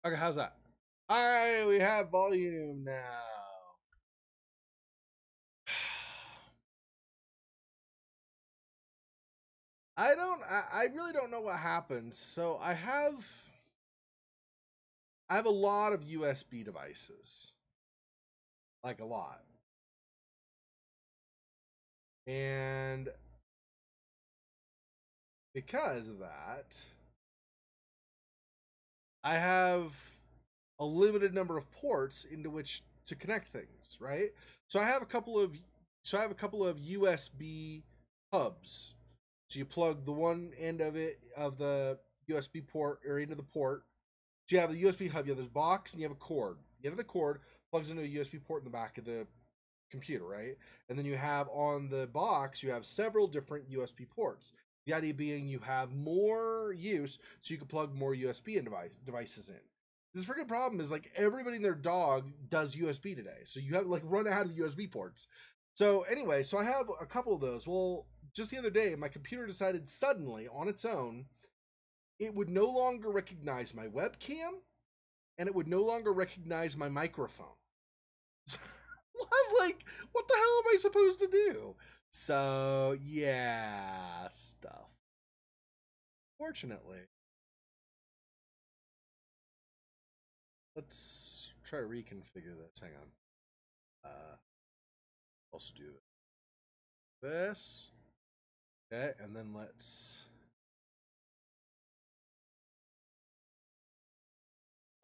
Okay, how's that? Alright, we have volume now. I really don't know what happens. So I have a lot of USB devices. Like a lot. And because of that, I have a limited number of ports into which to connect things, right? So I have a couple of USB hubs. So you plug the one end of the USB port or into the port. So you have the USB hub, you have this box, and you have a cord. The end of the cord plugs into a USB port in the back of the computer, right? And then you have on the box, you have several different USB ports. The idea being you have more use, so you can plug more USB devices in. This freaking problem is like everybody and their dog does USB today, so you have like run out of USB ports. So anyway, so I have a couple of those. Well, just the other day, my computer decided suddenly on its own it would no longer recognize my webcam and it would no longer recognize my microphone. I'm like, what the hell am I supposed to do? So, yeah, stuff. Fortunately, let's try to reconfigure this. Hang on. Also do this. Okay, and then let's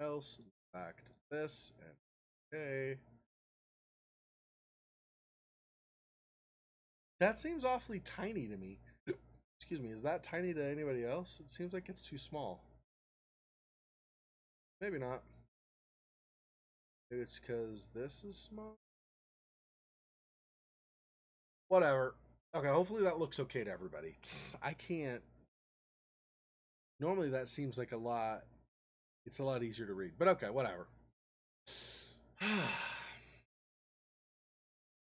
else back to this and okay. That seems awfully tiny to me. Excuse me, is that tiny to anybody else? It seems like it's too small. Maybe not. Maybe it's because this is small. Whatever. Okay, hopefully that looks okay to everybody. I can't. Normally that seems like a lot. It's a lot easier to read. But okay, whatever.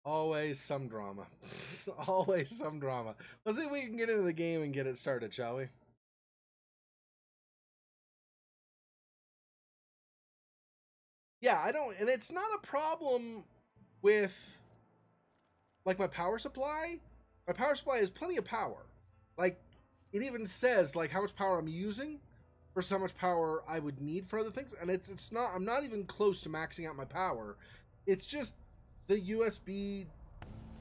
Always some drama. Always some drama. Let's see if we can get into the game and get it started, shall we? Yeah, I don't, and it's not a problem with like my power supply. My power supply has plenty of power. Like it even says like how much power I'm using versus how much power I would need for other things, and it's not. I'm not even close to maxing out my power. It's just the USB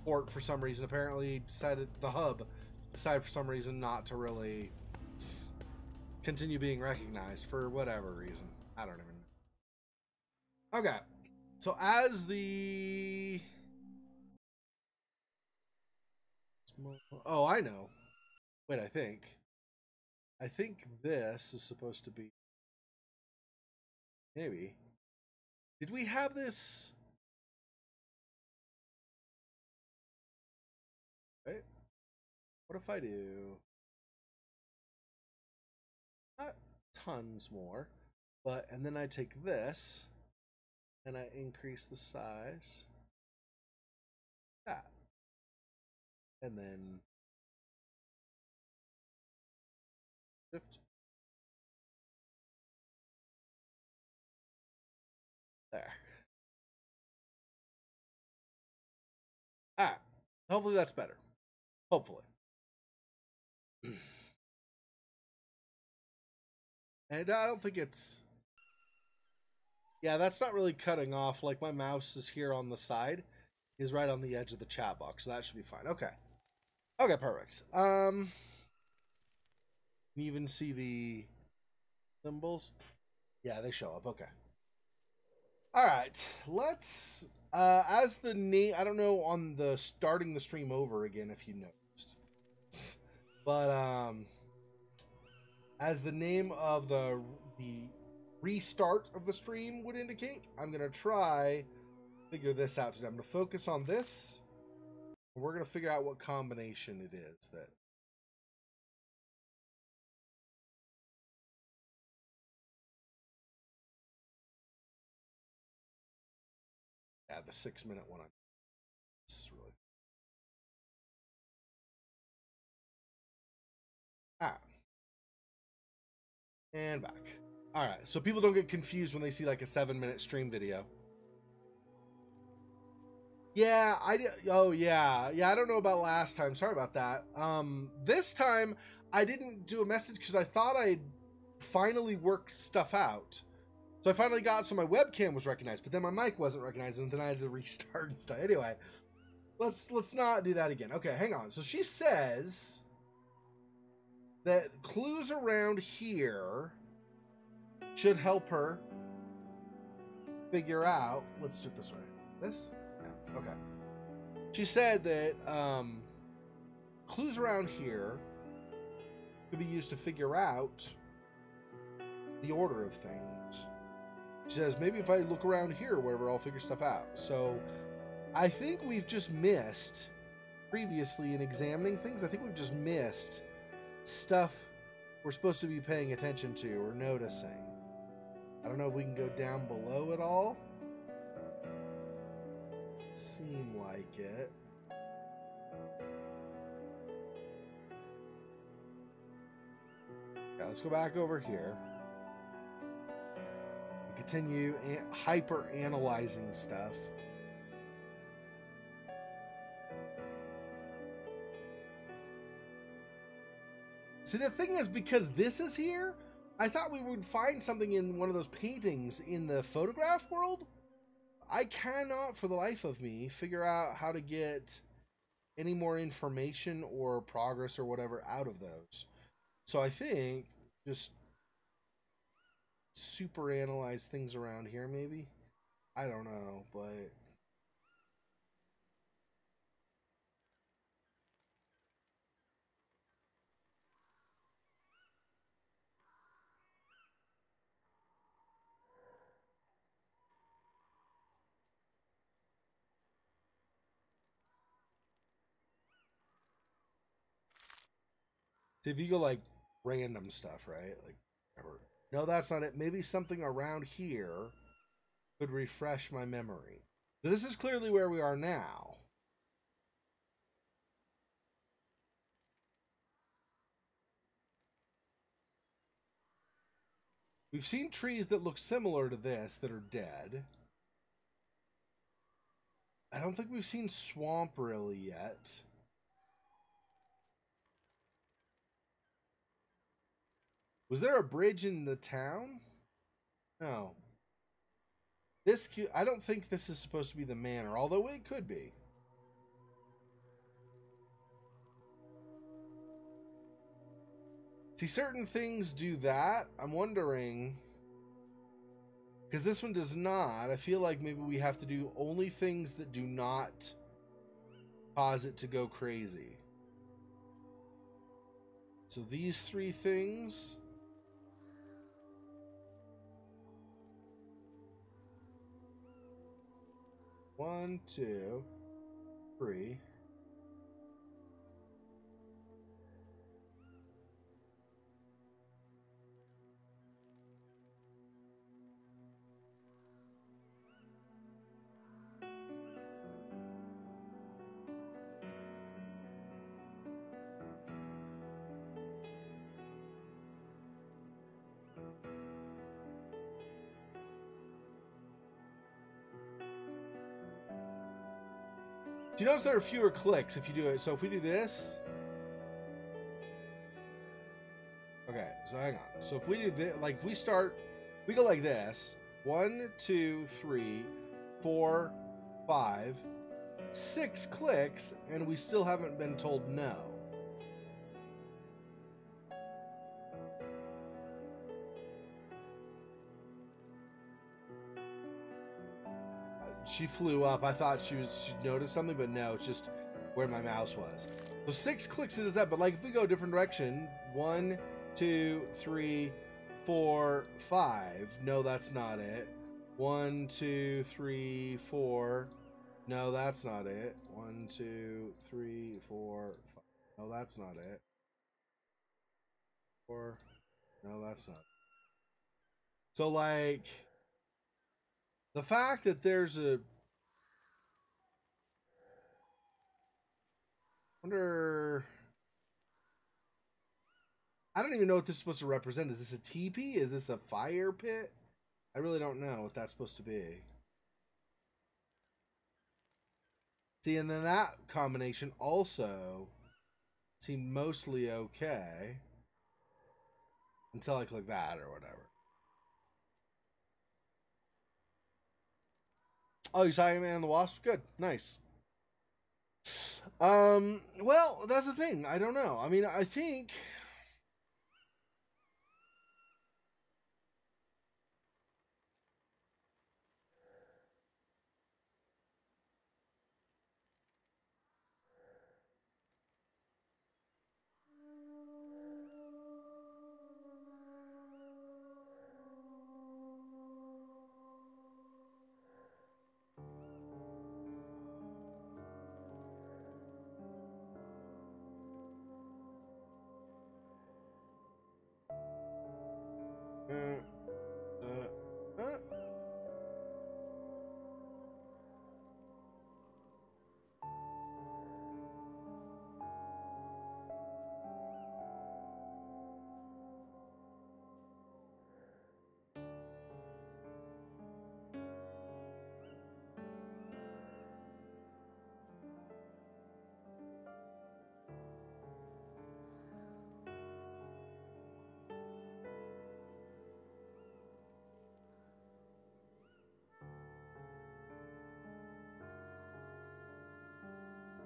port for some reason apparently decided the hub decided for some reason not to really continue being recognized for whatever reason. I don't even know. Okay, so as the I know. Wait, I think this is supposed to be maybe. Did we have this? Right? What if I do not tons more, but and then I take this and I increase the size. That. And then shift there. Ah, hopefully that's better. Hopefully. And I don't think it's. Yeah, that's not really cutting off. Like my mouse is here on the side, is right on the edge of the chat box, so that should be fine. Okay. Okay, perfect. You even see the symbols? Yeah, they show up. Okay. All right. Let's as the name I don't know on the starting the stream over again if you noticed. But as the name of the restart of the stream would indicate, I'm going to try figure this out today. I'm going to focus on this. And we're going to figure out what combination it is that the 6-minute one. It's really and back. All right, so people don't get confused when they see like a 7-minute stream video. Yeah, oh yeah. I don't know about last time. Sorry about that. This time I didn't do a message because I thought I'd finally worked stuff out. So I finally got so my webcam was recognized, but then my mic wasn't recognized, and then I had to restart and stuff. Anyway, let's not do that again. Okay, hang on. So she says that clues around here should help her figure out. Let's do it this way. This? Yeah. Okay. She said that clues around here could be used to figure out the order of things. She says, maybe if I look around here, wherever, I'll figure stuff out. So I think we've just missed, previously in examining things, I think we've just missed stuff we're supposed to be paying attention to or noticing. I don't know if we can go down below at all. Seem like it. Yeah, let's go back over here. And continue hyper analyzing stuff. See, the thing is, because this is here, I thought we would find something in one of those paintings in the photograph world. I cannot, for the life of me, figure out how to get any more information or progress or whatever out of those. So I think just super analyze things around here, maybe? I don't know, but... See, if you go, like, random stuff, right? Like, whatever. No, that's not it. Maybe something around here could refresh my memory. So this is clearly where we are now. We've seen trees that look similar to this that are dead. I don't think we've seen swamp really yet. Was there a bridge in the town? No. This, I don't think this is supposed to be the manor, although it could be. See, certain things do that. I'm wondering, because this one does not. I feel like maybe we have to do only things that do not cause it to go crazy. So these 3 things. One, 2, 3. Do you notice there are fewer clicks if you do it? So if we do this. Okay, so hang on. So if we do this, like if we start, we go like this. 1, 2, 3, 4, 5, 6 clicks, and we still haven't been told no. She flew up. I thought she'd noticed something, but no, it's just where my mouse was. So 6 clicks is that, but like if we go a different direction, 1, 2, 3, 4, 5. No, that's not it. 1, 2, 3, 4. No, that's not it. 1, 2, 3, 4, 5. No, that's not it. 4. No, that's not it. So like the fact that there's a wonder I don't even know what this is supposed to represent. Is this a teepee? Is this a fire pit? I really don't know what that's supposed to be. See, and then that combination also seemed mostly okay until I click that or whatever. Oh, you saw Ant-Man and the Wasp? Good. Nice. Well, that's the thing. I don't know. I mean, I think...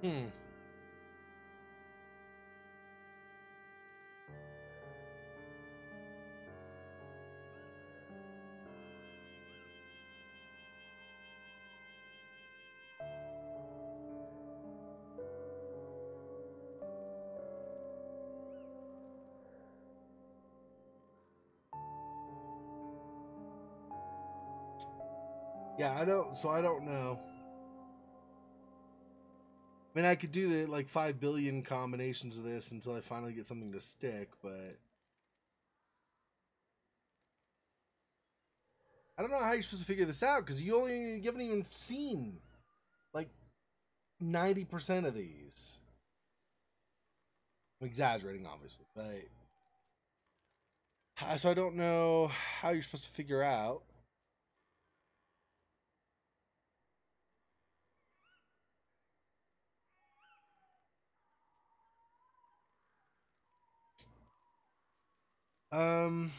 Hmm. Yeah, I don't. So I don't know. I mean, I could do the like 5 billion combinations of this until I finally get something to stick, but I don't know how you're supposed to figure this out because you haven't even seen like 90% of these. I'm exaggerating, obviously, but so I don't know how you're supposed to figure out. Um.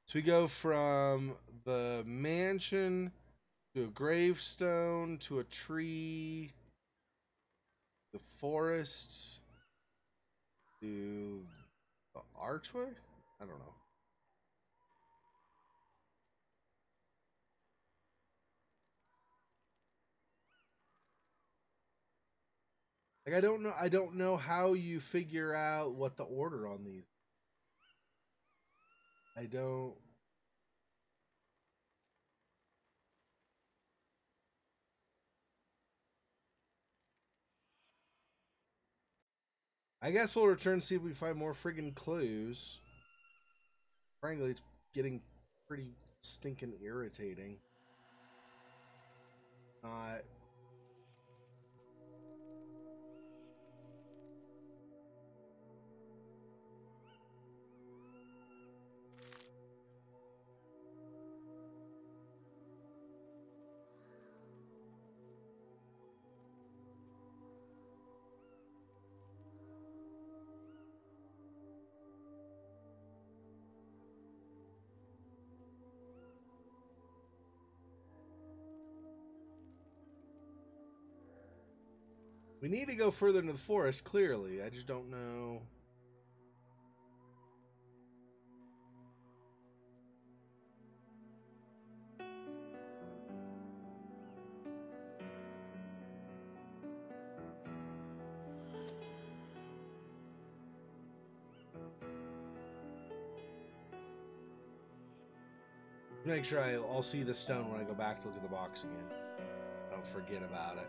So we go from the mansion to a gravestone to a tree, the forest to the archway. I don't know. Like I don't know. I don't know how you figure out what the order on these. I don't. I guess we'll return and see if we find more friggin' clues. Frankly, it's getting pretty stinking irritating. Not. We need to go further into the forest, clearly. I just don't know. Make sure I'll see the stone when I go back to look at the box again. Don't forget about it.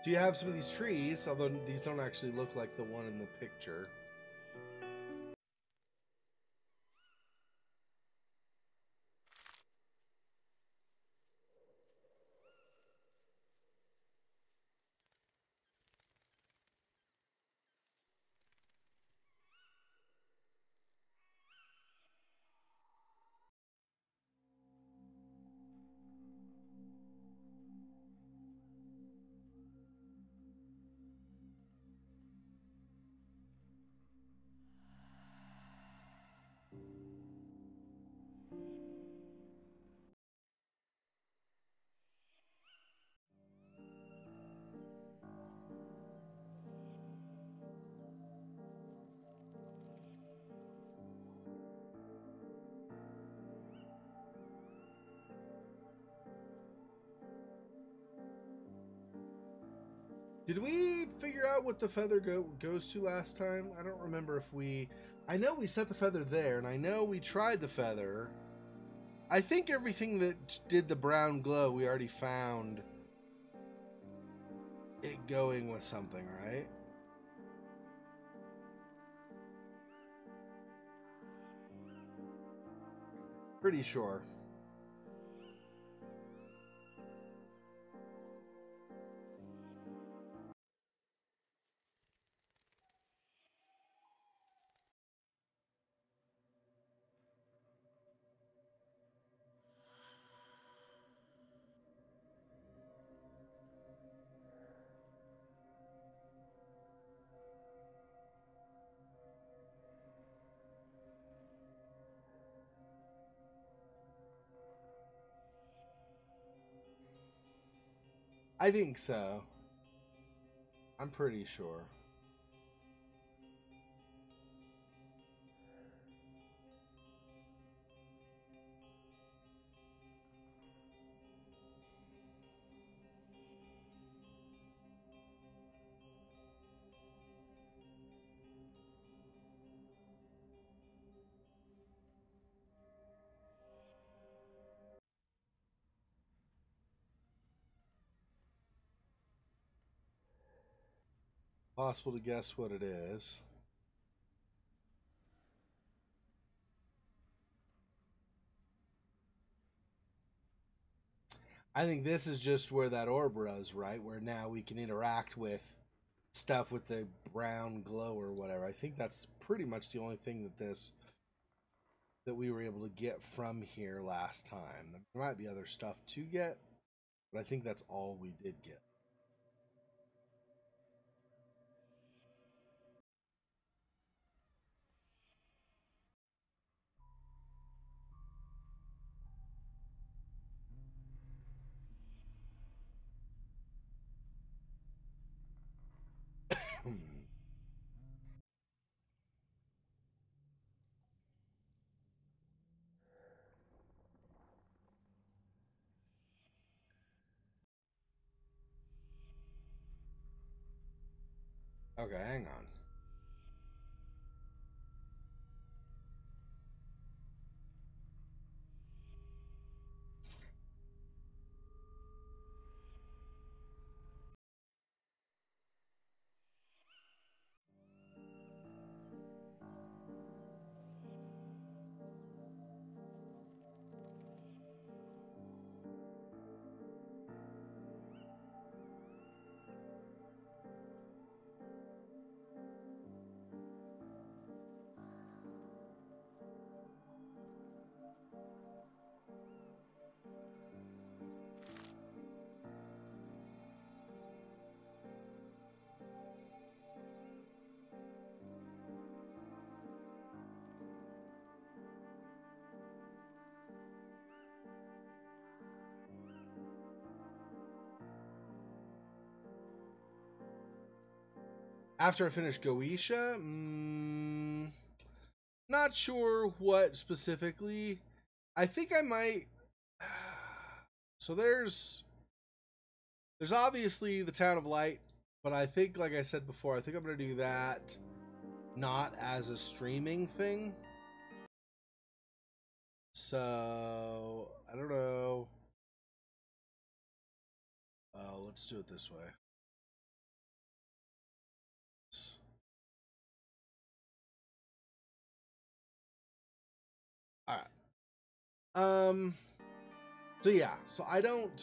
Do you have some of these trees? Although these don't actually look like the one in the picture. Did we figure out what the feather goes to last time? I don't remember if we... I know we set the feather there, and I know we tried the feather. I think everything that did the brown glow, we already found it going with something, right? Pretty sure. I think so. I'm pretty sure. Possible to guess what it is. I think this is just where that orb was, right? Where now we can interact with stuff with the brown glow or whatever. I think that's pretty much the only thing that we were able to get from here last time. There might be other stuff to get, but I think that's all we did get. Okay, hang on. After I finish Goetia, not sure what specifically. I think I might. So there's obviously the Town of Light, but I think, like I said before, I think I'm gonna do that. not as a streaming thing. So I don't know. Let's do it this way. All right. So yeah. So I don't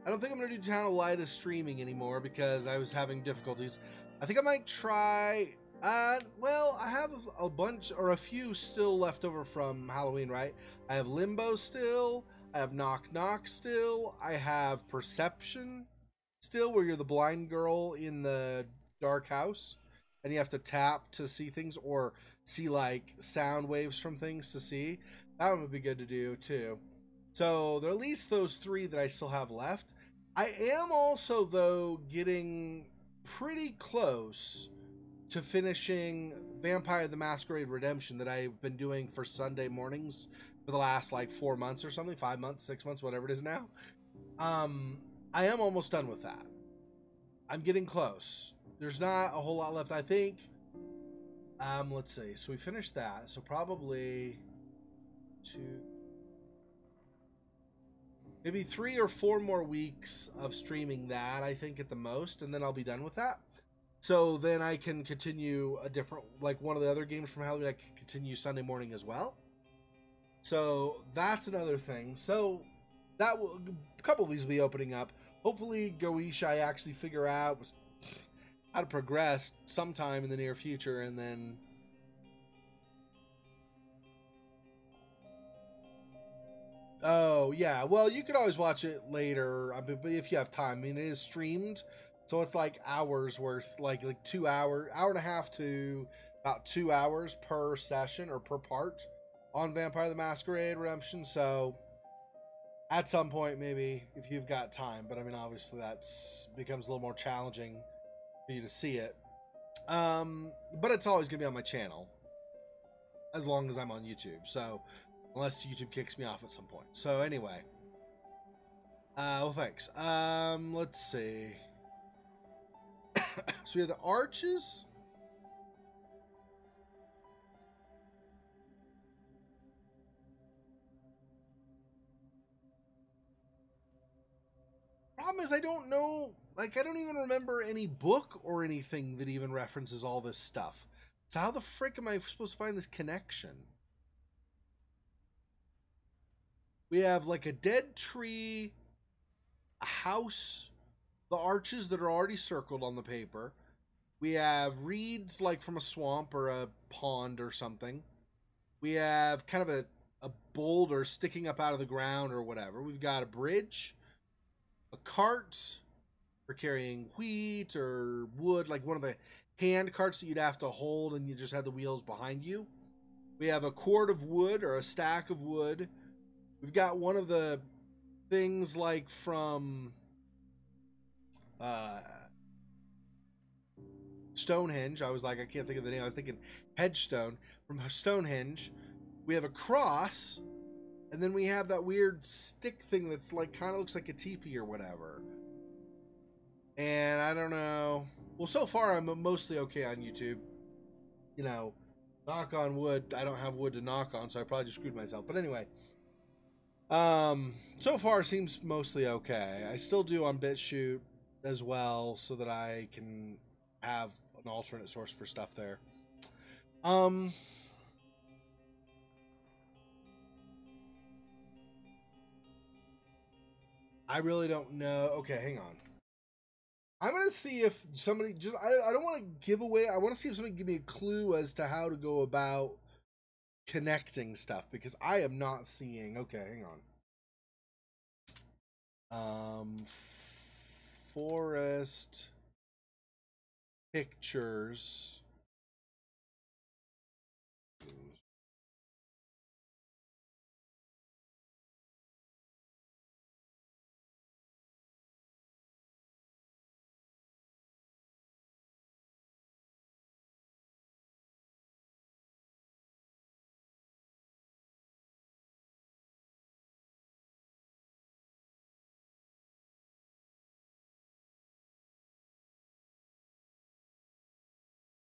think I'm gonna do Channel Light as streaming anymore because I was having difficulties. I think I might try. Well, I have a bunch or a few still left over from Halloween, right? I have Limbo still. I have Knock Knock still. I have Perception still, where you're the blind girl in the dark house and you have to tap to see things or see like sound waves from things to see. That one would be good to do too. So there are at least those three that I still have left. I am also, though, getting pretty close to finishing Vampire the Masquerade Redemption that I've been doing for Sunday mornings for the last like 4 months or something, 5 months, 6 months, whatever it is now. I am almost done with that. I'm getting close. There's not a whole lot left, I think. Let's see. So we finished that. So probably maybe 3 or 4 more weeks of streaming that, I think, at the most, and then I'll be done with that. So then I can continue a different, like one of the other games from Halloween, I can continue Sunday morning as well. So that's another thing. So that will, a couple of these will be opening up. Hopefully Goetia I actually figure out how to progress sometime in the near future, and then oh yeah, well you could always watch it later, but if you have time. I mean, it is streamed, so it's like hours worth, like 2 hour and a half to about 2 hours per session or per part on Vampire the Masquerade Redemption. So at some point, maybe if you've got time, but I mean obviously that becomes a little more challenging for you to see it. But it's always gonna be on my channel as long as I'm on YouTube. So unless YouTube kicks me off at some point. So anyway, well, thanks. Let's see. So we have the arches. Problem is, I don't know. Like, I don't even remember any book or anything that even references all this stuff. So how the frick am I supposed to find this connection? We have like a dead tree, a house, the arches that are already circled on the paper. We have reeds like from a swamp or a pond or something. We have kind of a boulder sticking up out of the ground or whatever. We've got a bridge, a cart for carrying wheat or wood, like one of the hand carts that you'd have to hold and you just had the wheels behind you. We have a cord of wood or a stack of wood. We've got one of the things like from Stonehenge. I was like, I can't think of the name. I was thinking Headstone from Stonehenge. We have a cross, and then we have that weird stick thing that's like kind of looks like a teepee or whatever. And I don't know. Well, so far I'm mostly okay on YouTube. You know, knock on wood. I don't have wood to knock on, so I probably just screwed myself. But anyway, so far seems mostly okay. I still do on BitChute as well, so that I can have an alternate source for stuff there. I really don't know. Okay, hang on. I'm gonna see if somebody just. I don't want to give away. I want to see if somebody can give me a clue as to how to go about connecting stuff, because I am not seeing. Okay, hang on. Forest pictures.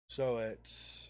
So it's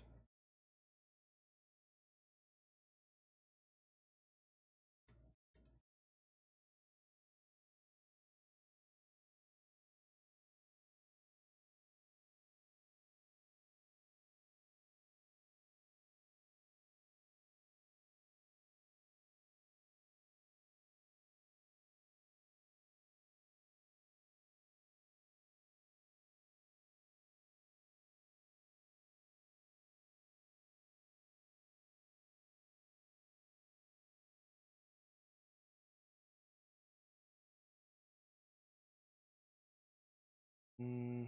Mm.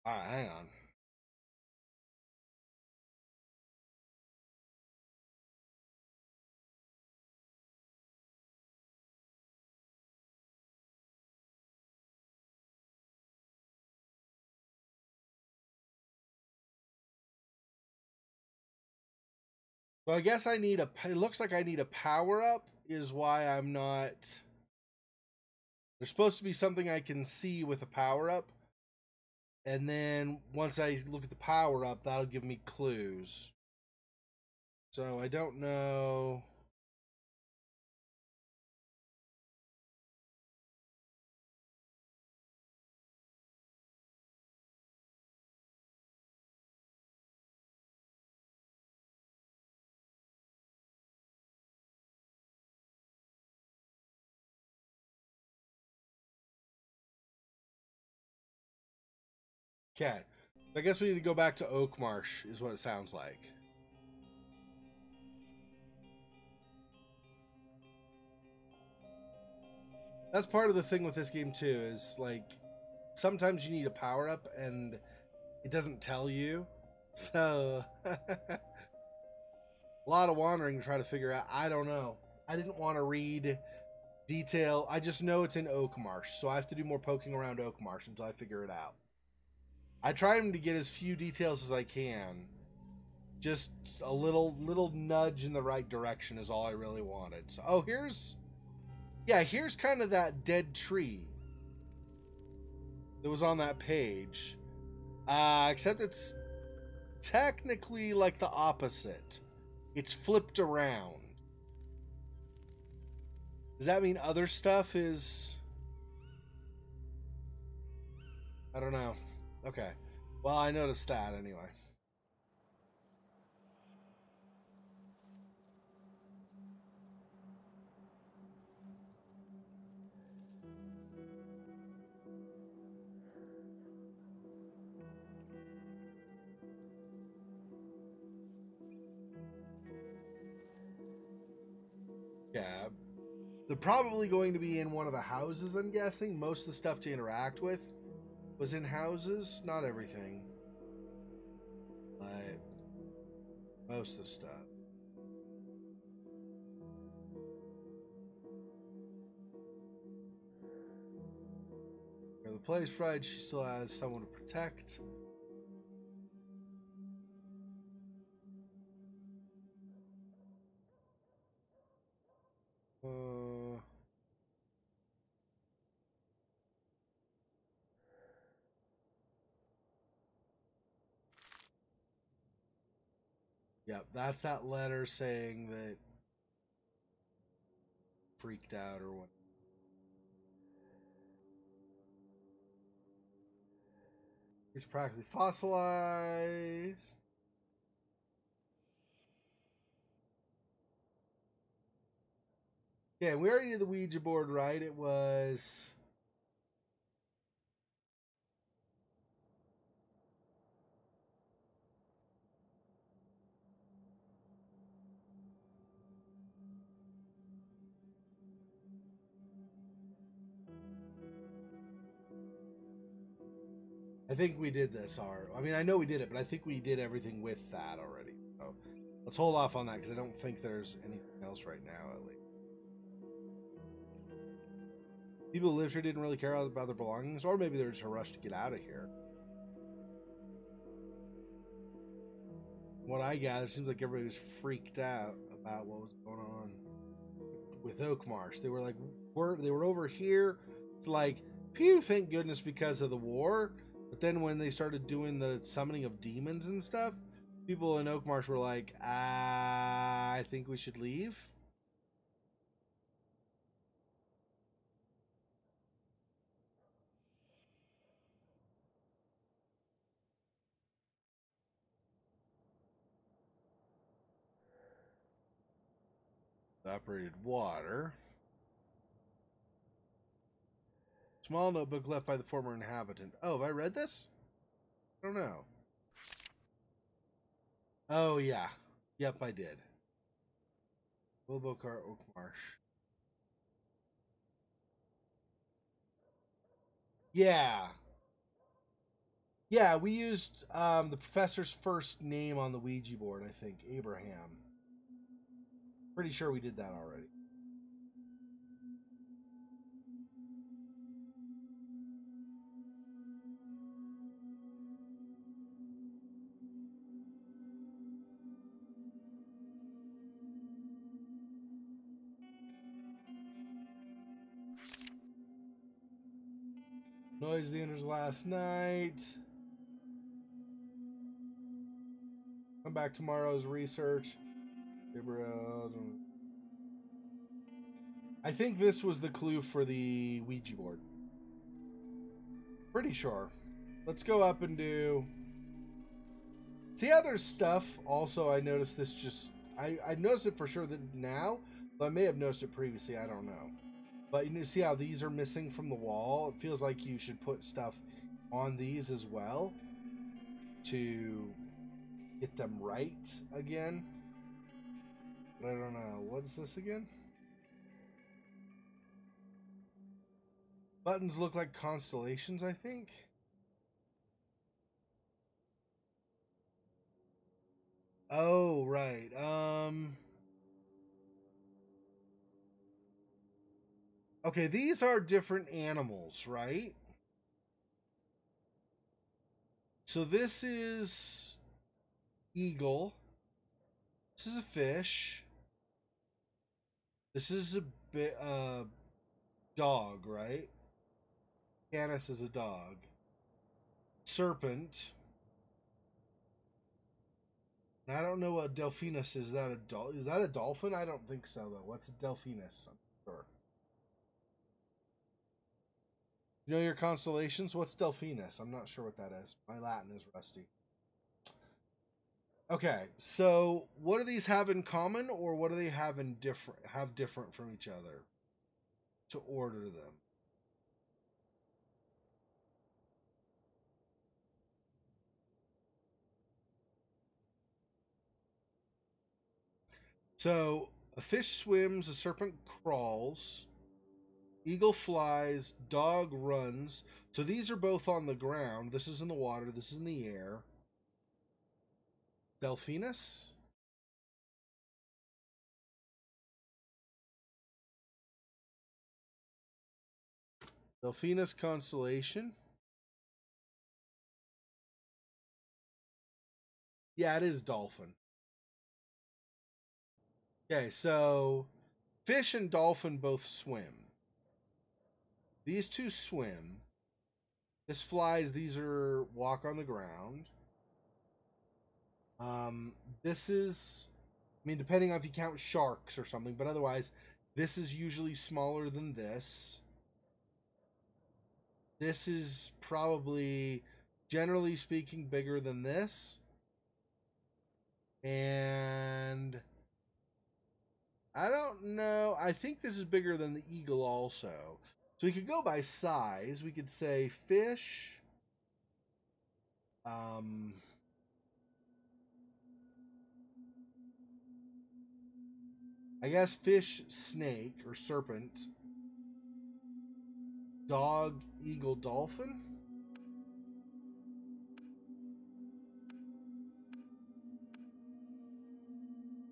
All right, hang on. Well, I guess I need a. It looks like I need a power up. Is why I'm not. There's supposed to be something I can see with a power up, and then once I look at the power up, that'll give me clues. So I don't know. Okay, I guess we need to go back to Oakmarsh. Is what it sounds like. That's part of the thing with this game too. Is like sometimes you need a power up and it doesn't tell you. So a lot of wandering to try to figure out. I don't know. I didn't want to read detail. I just know it's in Oakmarsh, so I have to do more poking around Oakmarsh until I figure it out. I try to get as few details as I can. Just a little nudge in the right direction is all I really wanted. So, oh, here's kind of that dead tree that was on that page. Except it's technically like the opposite. It's flipped around. Does that mean other stuff is... I don't know. Okay. Well, I noticed that anyway. Yeah. They're probably going to be in one of the houses, I'm guessing. Most of the stuff to interact with was in houses. Not everything. But most of the stuff. For the player's pride, she still has someone to protect. Yep, that's that letter saying that freaked out or what. It's practically fossilized. Yeah, we already did the Ouija board, right? It was... I think we did this. I mean, I know we did it, but I think we did everything with that already. So let's hold off on that because I don't think there's anything else right now, at least. People who lived here didn't really care about their belongings, or maybe they were just in a rush to get out of here. What I gather, it seems like everybody was freaked out about what was going on with Oakmarsh. They were like, they were over here. It's like, phew, thank goodness because of the war. But then when they started doing the summoning of demons and stuff, people in Oakmarsh were like, I think we should leave. Evaporated water. Small notebook left by the former inhabitant. Oh, have I read this? I don't know. Oh, yeah. Yep, I did. Wilbokar Oakmarsh. Yeah. Yeah, we used the professor's first name on the Ouija board, I think. Abraham. Pretty sure we did that already. Noise the enters last night. Come back tomorrow's research. I think this was the clue for the Ouija board. Pretty sure. Let's go up and do... See how there's stuff? Also, I noticed this just... I noticed it for sure that now, but I may have noticed it previously. I don't know. But you see how these are missing from the wall? It feels like you should put stuff on these as well to get them right again. But I don't know. What is this again? Buttons look like constellations, I think. Oh, right. Okay, these are different animals, right? So this is eagle. This is a fish. This is a bit dog, right? Canis is a dog. Serpent. I don't know what Delphinus is. Is that a dolphin? I don't think so though. What's a Delphinus? I'm sure. You know your constellations? What's Delphinus? I'm not sure what that is. My Latin is rusty. Okay, so what do these have in common, or what do they have different from each other to order them? So a fish swims, a serpent crawls, eagle flies, dog runs. So these are both on the ground. This is in the water. This is in the air. Delphinus? Delphinus constellation? Yeah, it is dolphin. Okay, so fish and dolphin both swim. These two swim. This flies. These are walk on the ground. This is, I mean, depending on if you count sharks or something, but otherwise, this is usually smaller than this. This is probably, generally speaking, bigger than this. And I don't know. I think this is bigger than the eagle also. So we could go by size. We could say fish. I guess fish, snake, or serpent. Dog, eagle, dolphin.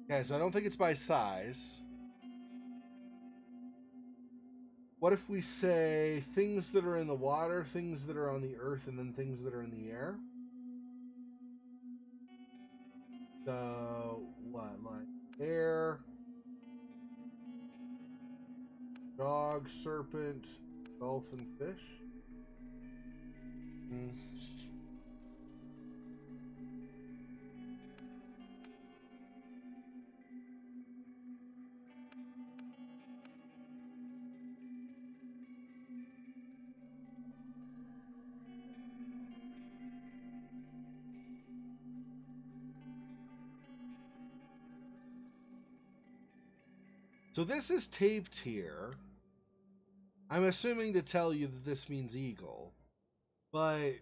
Okay, so I don't think it's by size. What if we say things that are in the water, things that are on the earth, and then things that are in the air? So, what? Like air, dog, serpent, dolphin, fish? Hmm. So this is taped here. I'm assuming to tell you that this means eagle, but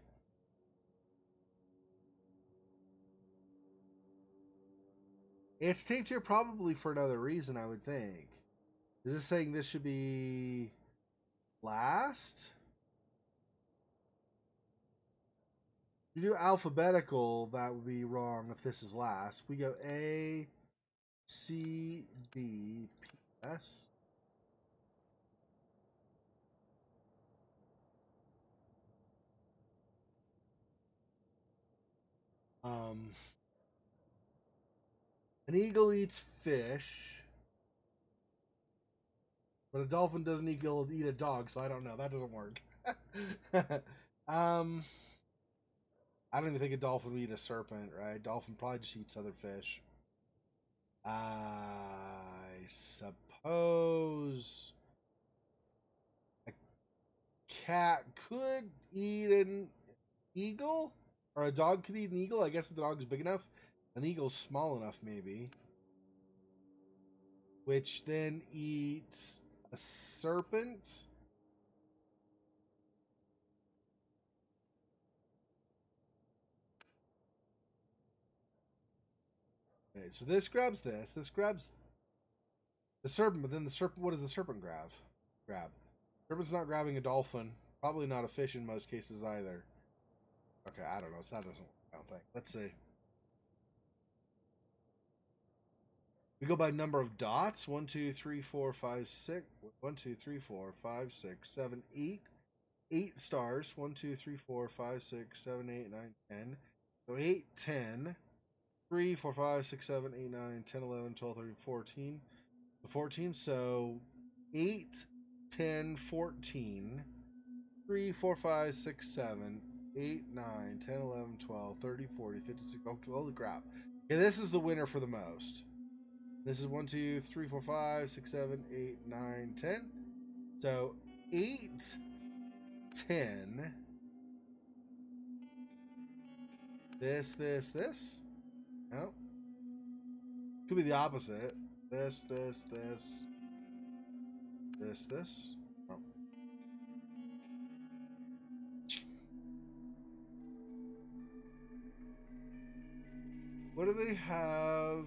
it's taped here probably for another reason, I would think. Is this saying this should be last? If you do alphabetical, that would be wrong if this is last. We go A, C, D, P, S. An eagle eats fish, but a dolphin doesn't eat a dog, so I don't know. That doesn't work. I don't even think a dolphin would eat a serpent, right? Dolphin probably just eats other fish. I suppose a cat could eat an eagle, or a dog could eat an eagle. I guess if the dog is big enough, an eagle's small enough, maybe. Which then eats a serpent. Okay, so this grabs this. This grabs the serpent, but then the serpent. What does the serpent grab? Serpent's not grabbing a dolphin. Probably not a fish in most cases either. Okay, I don't know. So that doesn't work. I don't think. Let's see. We go by number of dots. 1, 2, 3, 4, 5, 6. 1, 2, 3, 4, 5, 6, 7, 8. 8 stars. 1, 2, 3, 4, 5, 6, 7, 8, 9, 10. So 8, 10. 3, 4, 5, 6, 7, 8, 9, 10, 11, 12, 13, 14. 14. So 8, 10, 14. 3, 4, 5, 6, 7, 8, 9, 10, 11, 12, 30, 40, 50, 60. Oh, holy crap. Okay, this is the winner for the most. This is 1, 2, 3, 4, 5, 6, 7, 8, 9, 10. So 8, 10. This. No. Could be the opposite. This. Oh. What do they have?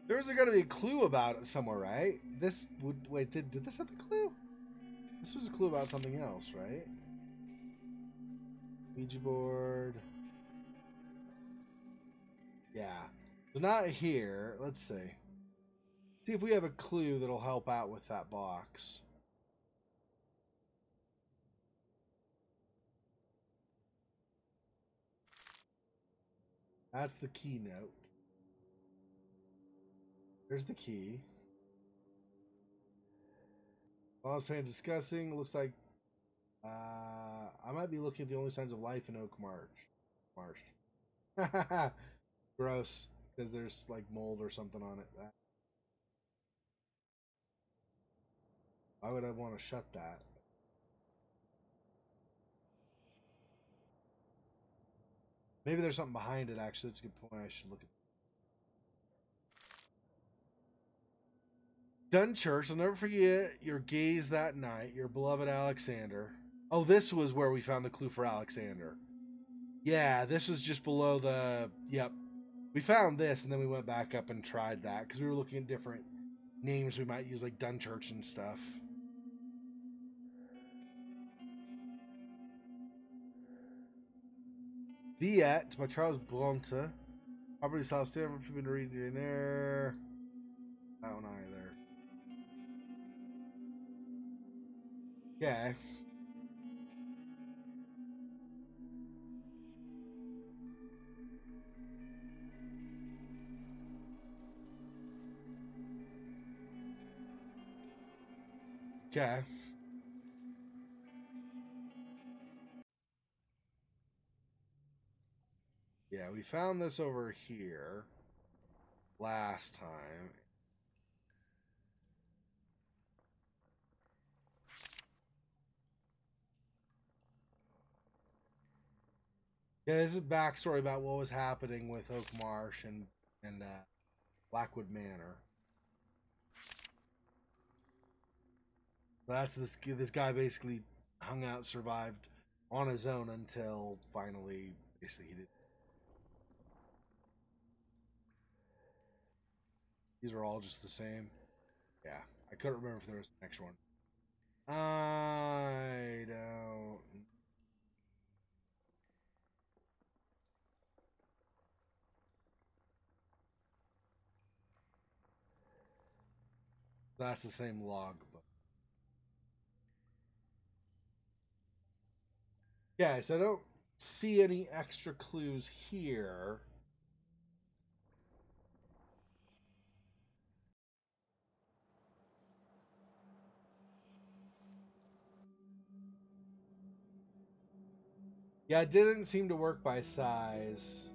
There's got to be a clue about it somewhere, right? This would wait. Did this have the clue? This was a clue about something else, right? Ouija board. Yeah. So not here. Let's see. See if we have a clue that'll help out with that box. That's the keynote. There's the key. While I was playing discussing, it looks like I might be looking at the only signs of life in Oakmarsh. Gross, because there's like mold or something on it. Why would I want to shut that? Maybe there's something behind it, actually. That's a good point. I should look at Dunchurch, I'll never forget your gaze that night, your beloved Alexander. Oh, this was where we found the clue for Alexander. Yeah, this was just below the... Yep. We found this, and then we went back up and tried that, because we were looking at different names we might use, like Dunchurch and stuff. Viet by Charles Bronte. Property style standard for me to read in there. That one either. Okay. Okay. Yeah, we found this over here last time. Yeah, this is backstory about what was happening with Oakmarsh and Blackwood Manor. That's this guy basically hung out, survived on his own until finally, basically, he did. These are all just the same. Yeah, I couldn't remember if there was an extra one. I don't. That's the same log, but yeah. So I don't see any extra clues here. Yeah, it didn't seem to work by size.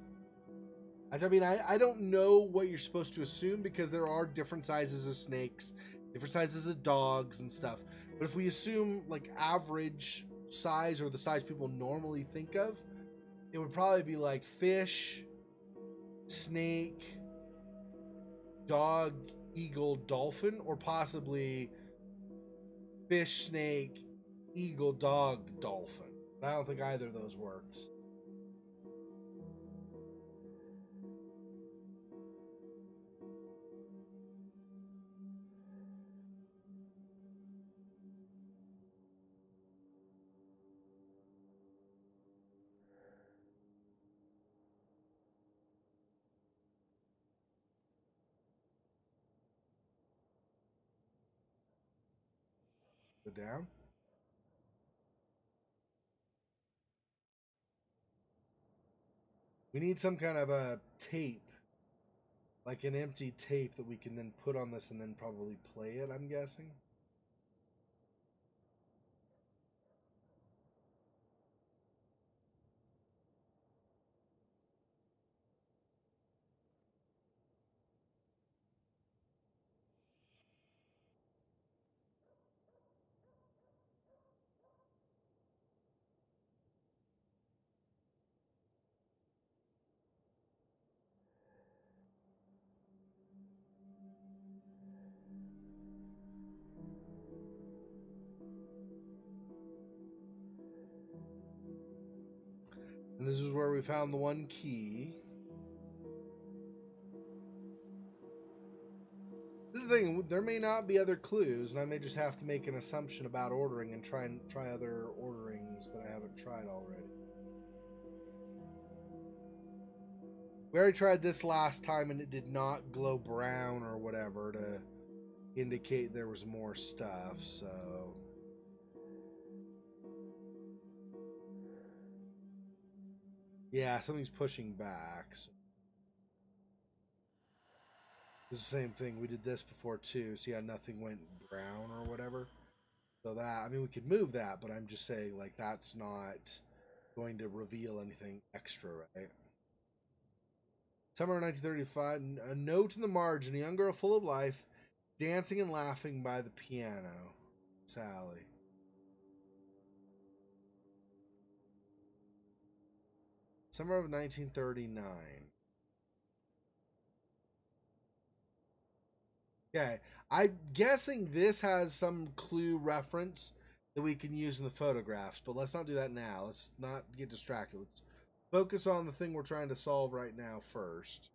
I mean, I don't know what you're supposed to assume because there are different sizes of snakes, different sizes of dogs and stuff. But if we assume like average size or the size people normally think of, it would probably be like fish, snake, dog, eagle, dolphin, or possibly fish, snake, eagle, dog, dolphin. But I don't think either of those works. Go down. We need some kind of a tape, like an empty tape that we can then put on this and then probably play it, I'm guessing. And this is where we found the one key. This is the thing, there may not be other clues, and I may just have to make an assumption about ordering and try other orderings that I haven't tried already. We already tried this last time and it did not glow brown or whatever to indicate there was more stuff, so yeah, something's pushing back. So. It's the same thing. We did this before too. See how nothing went brown or whatever? So that, I mean, we could move that, but I'm just saying, like, that's not going to reveal anything extra, right? Summer 1935, a note in the margin, a young girl full of life, dancing and laughing by the piano. Sally. Summer of 1939. Okay, I'm guessing this has some clue reference that we can use in the photographs, but let's not do that now. Let's not get distracted. Let's focus on the thing we're trying to solve right now first.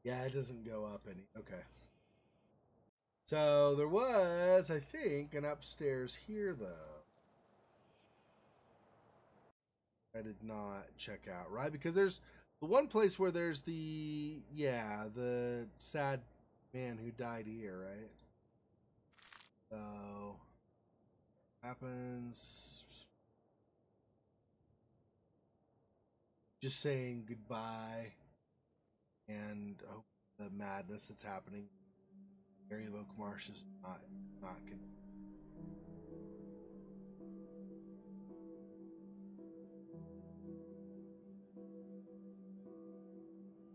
Yeah, it doesn't go up any. Okay. So there was, I think, an upstairs here, though. I did not check out, right? Because there's the one place where there's the sad man who died here, right? So, happens. Just saying goodbye and hope the madness that's happening. Area of Oakmarsh is not good.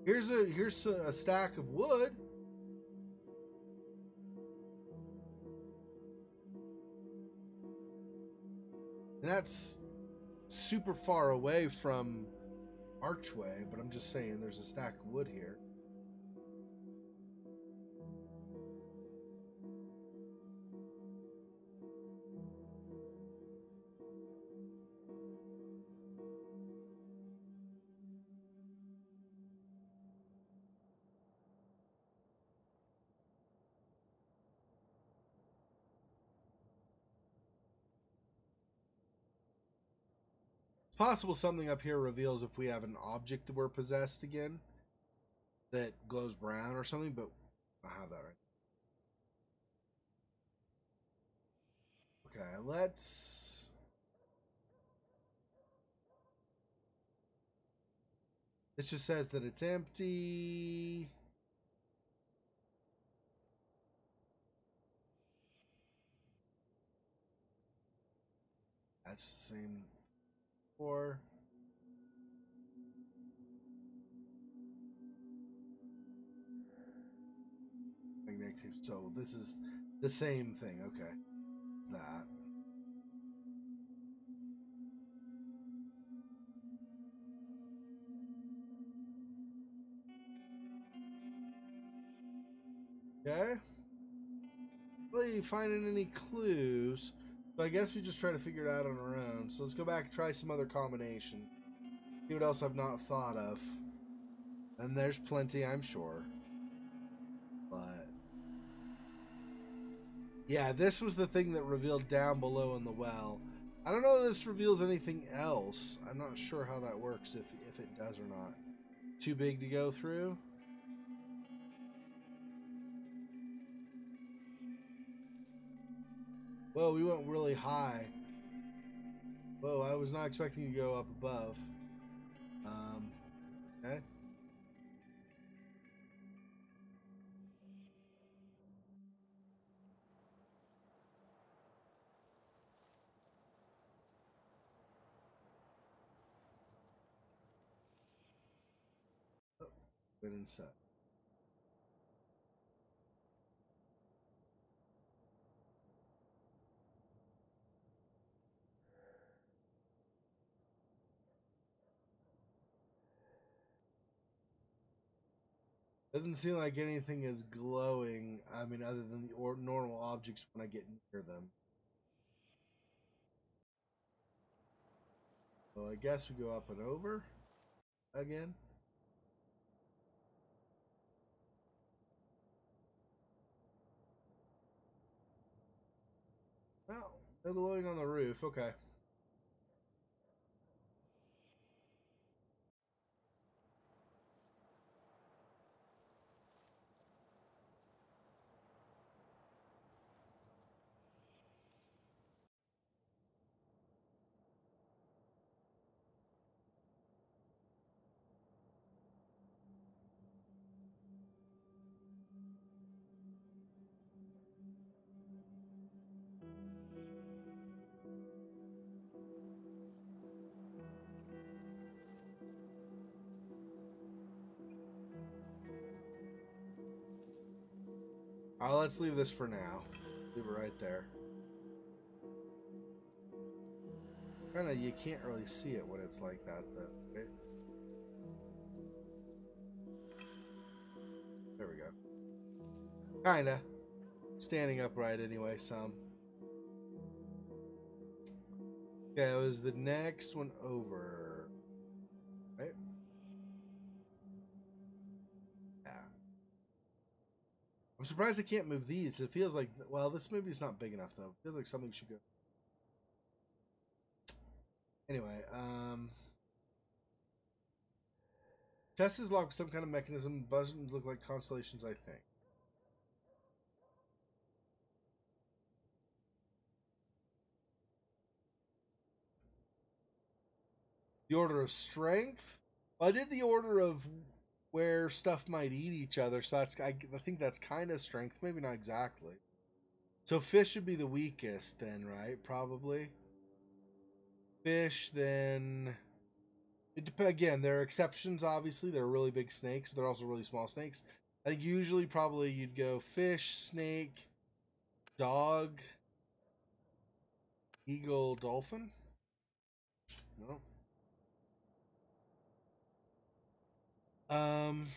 Here's a stack of wood. And that's super far away from Archway, but I'm just saying there's a stack of wood here. It's possible something up here reveals if we have an object that we're possessed again that glows brown or something, but I have that right. Okay, let's. This just says that it's empty. That's the same. Or. So this is the same thing. Okay. That. Okay. Really finding any clues. So I guess we just try to figure it out on our own. So let's go back and try some other combination. See what else I've not thought of. And there's plenty, I'm sure. But yeah, this was the thing that revealed down below in the well. I don't know if this reveals anything else. I'm not sure how that works, if it does or not. Too big to go through? Whoa, we went really high. Whoa, I was not expecting to go up above. Okay. Oh, been inside. Doesn't seem like anything is glowing. I mean, other than the normal objects when I get near them. So I guess we go up and over again. Well, no glowing on the roof. Okay. Let's leave this for now. Leave it right there. Kinda, you can't really see it when it's like that, though. Right? There we go. Kinda. Standing upright anyway, some. Okay, it was the next one over. Right? Yeah. I'm surprised I can't move these. It feels like, well, this maybe is not big enough though. It feels like something should go. Anyway, chest is locked with some kind of mechanism. Buttons look like constellations, I think. The order of strength. Well, I did the order of where stuff might eat each other, so that's I think that's kind of strength, maybe not exactly. So fish would be the weakest then, right? Probably. Fish, then it depends. Again, there are exceptions. Obviously, there are really big snakes, but they're also really small snakes. I think usually, probably you'd go fish, snake, dog, eagle, dolphin. No. Um.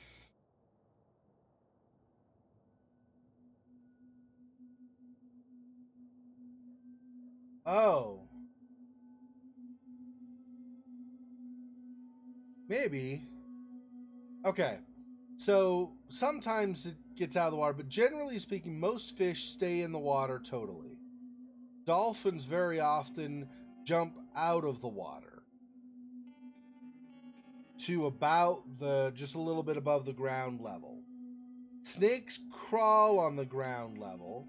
Oh. Maybe. Okay. So sometimes it gets out of the water, but generally speaking, most fish stay in the water totally. Dolphins very often jump out of the water to about just a little bit above the ground level. Snakes crawl on the ground level.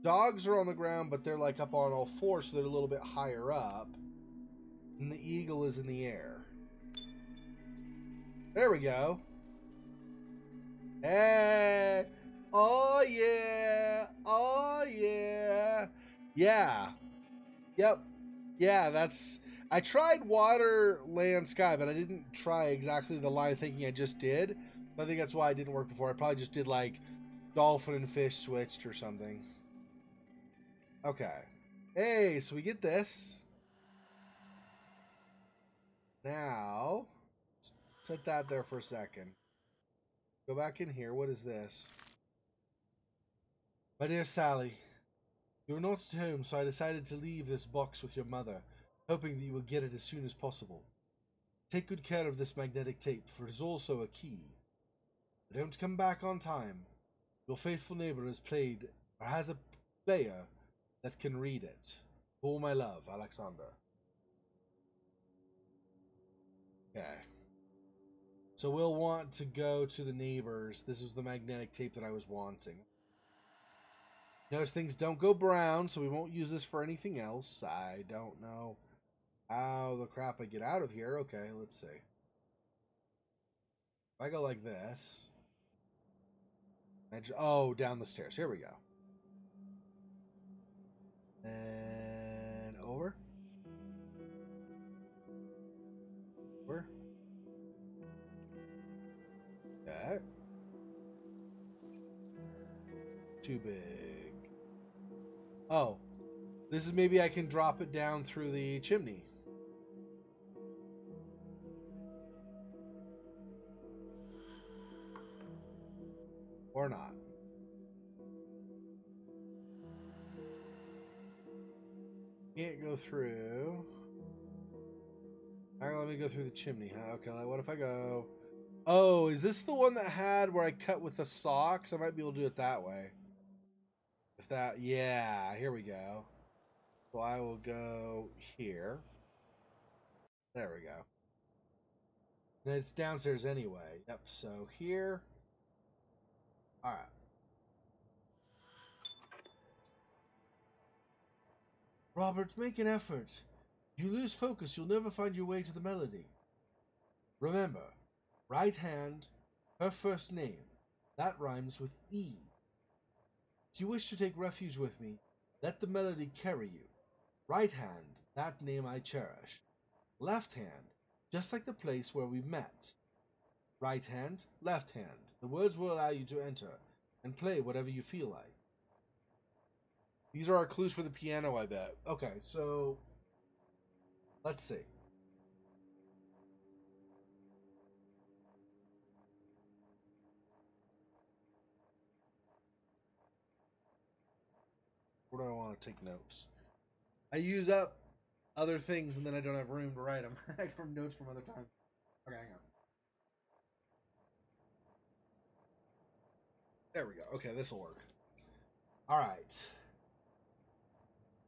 Dogs are on the ground, but they're like up on all fours, so they're a little bit higher up. And the eagle is in the air. There we go. Hey! Oh yeah! Oh yeah! Yeah. Yep. Yeah, that's... I tried water, land, sky, but I didn't try exactly the line thinking I just did. I think that's why it didn't work before. I probably just did like dolphin and fish switched or something. Okay. Hey, so we get this. Now, set that there for a second. Go back in here. What is this? My dear Sally, you are not at home, so I decided to leave this box with your mother, hoping that you will get it as soon as possible. Take good care of this magnetic tape, for it is also a key. If I don't come back on time, your faithful neighbor has played, or has a player that can read it. All my love, Alexander. Okay. So we'll want to go to the neighbors. This is the magnetic tape that I was wanting. Notice things don't go brown, so we won't use this for anything else. I don't know how the crap I get out of here. Okay, let's see. If I go like this. Oh, down the stairs. Here we go. And over. Over. Okay. Too big. Oh. This is maybe I can drop it down through the chimney. Or not. Can't go through. Alright, let me go through the chimney, huh? Okay, what if I go... Oh, is this the one that had where I cut with the saw? Because I might be able to do it that way. If that... Yeah, here we go. So I will go here. There we go. And it's downstairs anyway. Yep, so here. Alright. Robert, make an effort. If you lose focus, you'll never find your way to the melody. Remember, right hand, her first name. That rhymes with E. If you wish to take refuge with me, let the melody carry you. Right hand, that name I cherish. Left hand, just like the place where we met. Right hand, left hand. The words will allow you to enter and play whatever you feel like. These are our clues for the piano, I bet. Okay, so let's see. Where do I want to take notes? I use up other things and then I don't have room to write them from notes from other times. Okay, hang on. There we go. Okay, this will work. All right.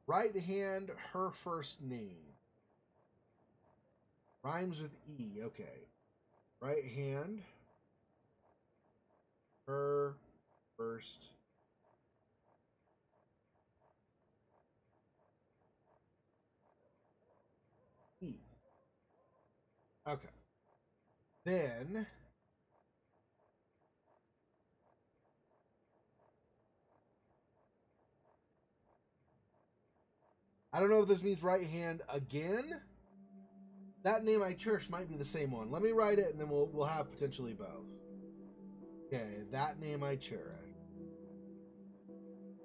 Right hand, her first name. Rhymes with E. Okay. Right hand, her first. E. Okay. Then I don't know if this means right hand again. That name I cherish might be the same one. Let me write it, and then we'll have potentially both. Okay, that name I cherish.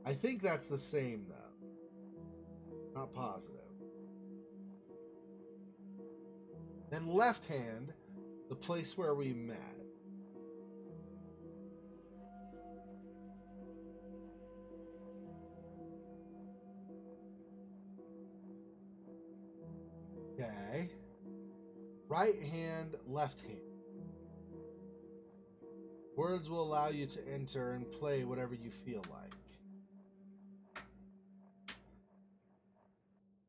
I think that's the same though. Not positive. Then left hand, the place where we met. Okay. Right hand, left hand. Words will allow you to enter and play whatever you feel like.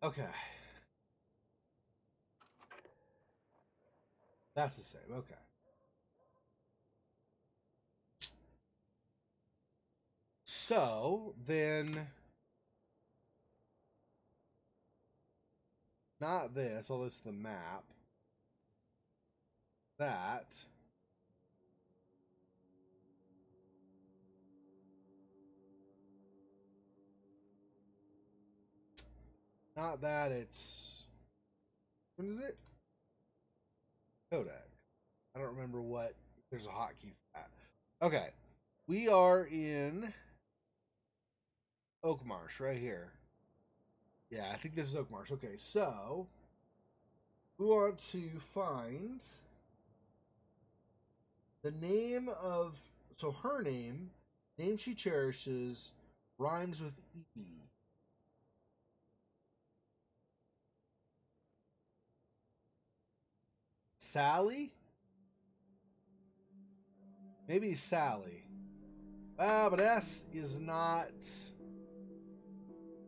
Okay. That's the same. Okay. So, then... Not this. I'll list the map. That... Not that, it's... What is it? Codex. I don't remember what... There's a hotkey for that. Okay. We are in... Oakmarsh, right here. Yeah, I think this is Oakmarsh. Okay, so... We want to find... The name of... So her name she cherishes, rhymes with E. Sally? Maybe Sally. But S is not...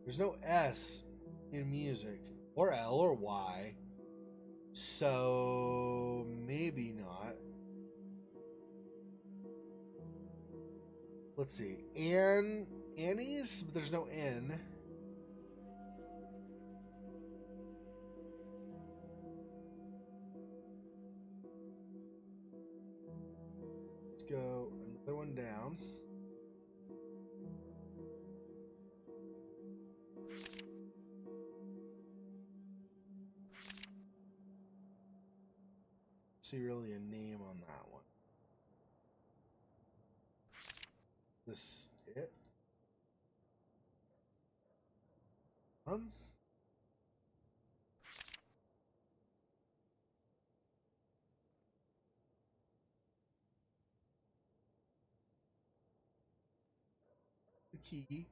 There's no S in music. Or L or Y. So... Maybe not. Let's see. Annie's? But there's no N. Let's go another one down. See really a name on that one. This it? The key.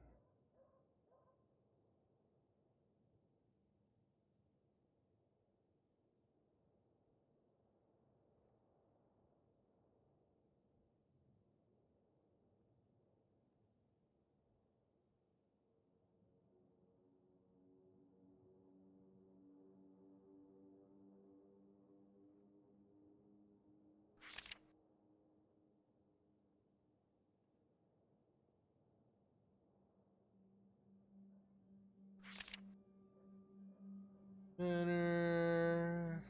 Manor.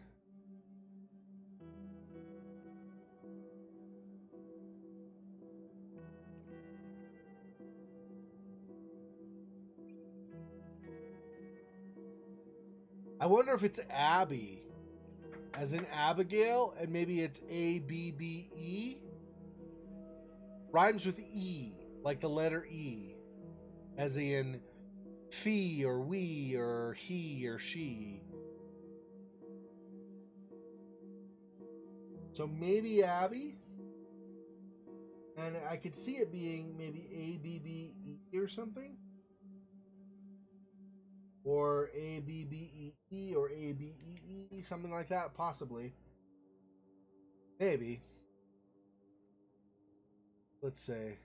I wonder if it's Abby, as in Abigail, and maybe it's ABBE. Rhymes with E, like the letter E, as in fee or we or he or she. So maybe Abby, and I could see it being maybe ABBE or something. Or ABBEE or ABEE, something like that, possibly. Maybe. Let's say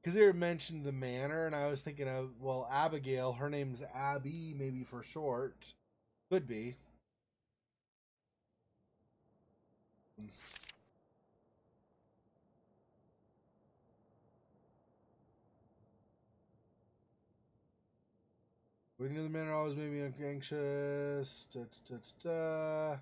because they mentioned the manor, and I was thinking of, well, Abigail. Her name's Abby, maybe for short. Could be. Waiting to the manor always made me anxious. Da, da, da, da.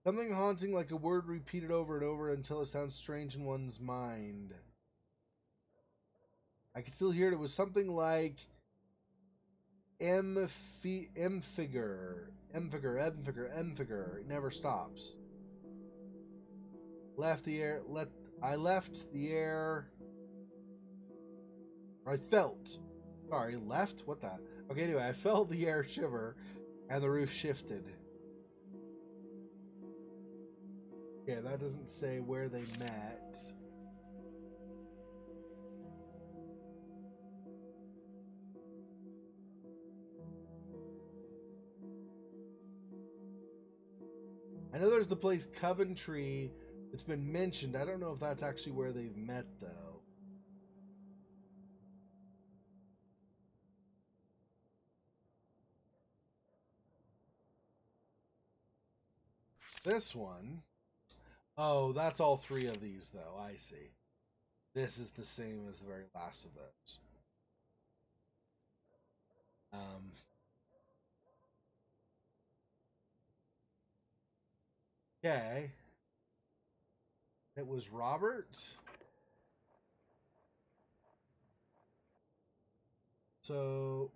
Something haunting, like a word repeated over and over until it sounds strange in one's mind. I can still hear it. It was something like M figure. It never stops. Left the air. I left the air. I felt. Sorry, left? What the? Okay, anyway, I felt the air shiver and the roof shifted. Yeah, that doesn't say where they met. I know there's the place Coventry that's been mentioned. I don't know if that's actually where they've met, though. This one. Oh, that's all three of these, though. I see. This is the same as the very last of those. Okay. It was Robert. So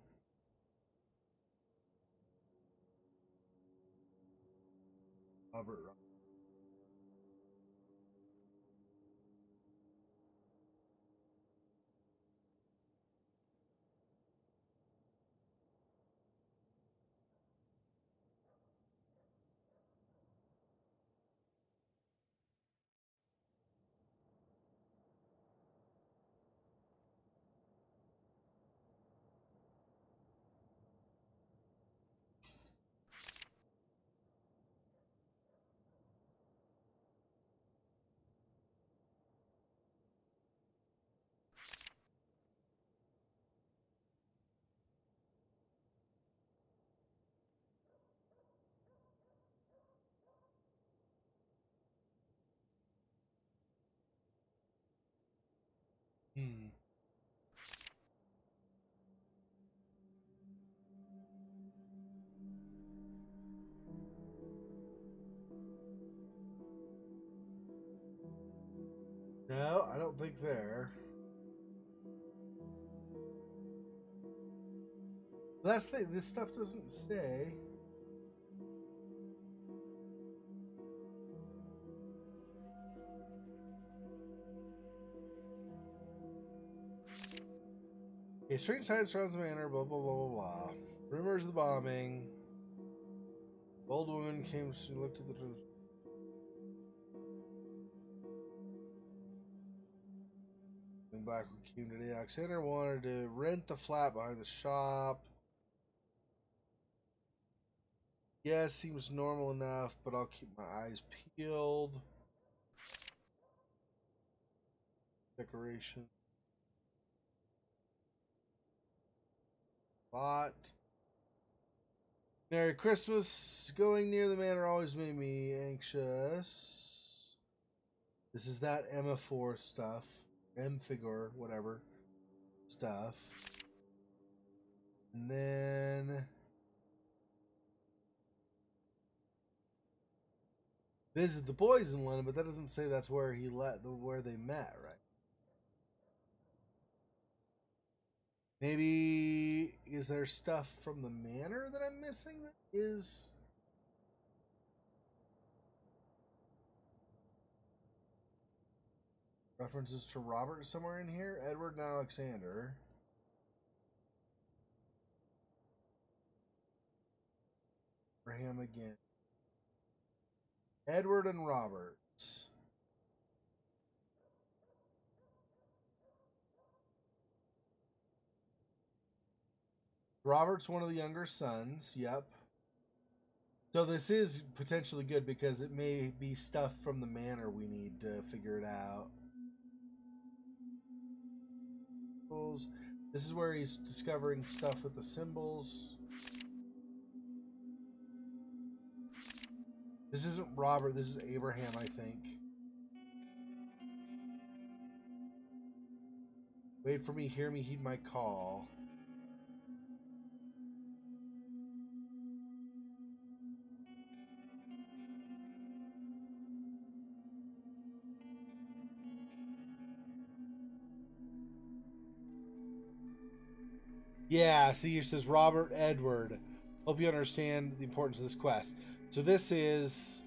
Robert. Hmm. No, I don't think there. That's the thing. This stuff doesn't say. A strange sight surrounds the manor. Blah blah blah blah blah. Rumors of the bombing. Old woman came. She looked at the. Black came today. Alexander wanted to rent the flat behind the shop. Yeah, seems normal enough, but I'll keep my eyes peeled. Decoration. Lot. Merry Christmas. Going near the manor always made me anxious. This is that Emma4 stuff. M figure, whatever stuff. And then visit the boys in London, but that doesn't say that's where where they met, right? Maybe is there stuff from the manor that I'm missing that is references to Robert somewhere in here? Edward and Alexander. Abraham again. Edward and Robert. Robert's one of the younger sons. Yep. So this is potentially good because it may be stuff from the manor we need to figure it out. This is where he's discovering stuff with the symbols. This isn't Robert, this is Abraham, I think. Wait for me, hear me, heed my call. Yeah, see, it says Robert Edward. Hope you understand the importance of this quest. So this is...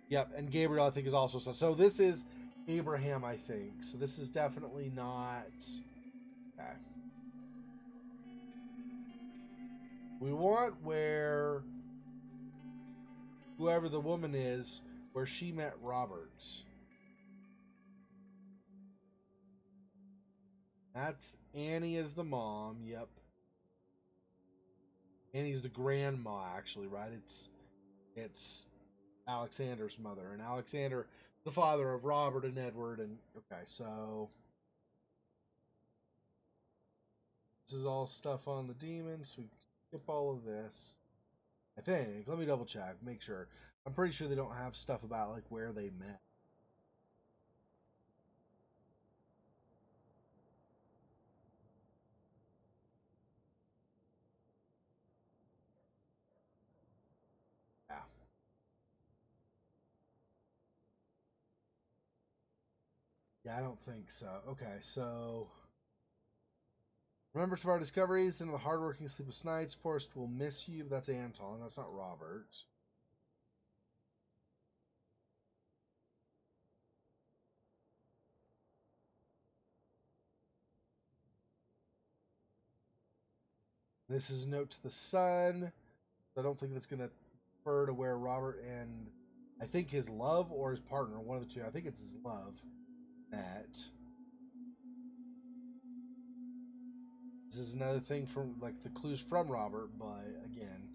Yep, and Gabriel, I think, is also... So this is Abraham, I think. So this is definitely not... Okay. We want where... Whoever the woman is, where she met Robert. That's Annie is the mom, yep. Annie's the grandma, actually, right? It's Alexander's mother, and Alexander, the father of Robert and Edward, and okay, so this is all stuff on the demons. We skip all of this. I think. Let me double check, make sure. I'm pretty sure they don't have stuff about like where they met. Yeah. Yeah, I don't think so. Okay, so remember some of our discoveries into the hardworking sleepless nights. Forrest will miss you. That's Anton. That's not Robert. This is a note to the sun. I don't think that's going to refer to where Robert and I think his love or his partner, one of the two. I think it's his love. Met. This is another thing from like the clues from Robert, but again,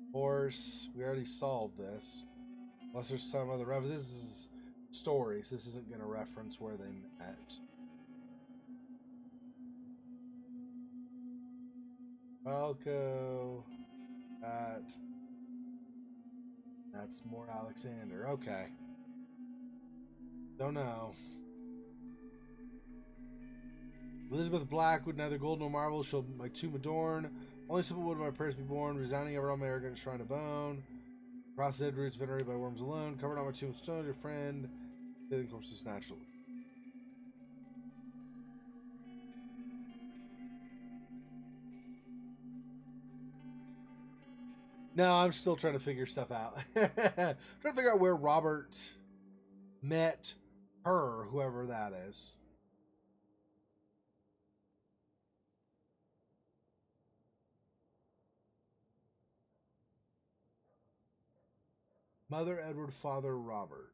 of course, we already solved this. Unless there's some other reference. This is stories. This isn't going to reference where they met. Falco. That's more Alexander. Okay. Don't know. Elizabeth Blackwood, neither gold nor marble shall my tomb adorn. Only simple wood my prayers be born, resigning ever on my arrogant shrine of bone. Cross dead roots venerated by worms alone. Covered on my tomb with stone, your friend. Living corpses naturally. No, I'm still trying to figure stuff out. Trying to figure out where Robert met her, whoever that is. Mother Edward, father Robert.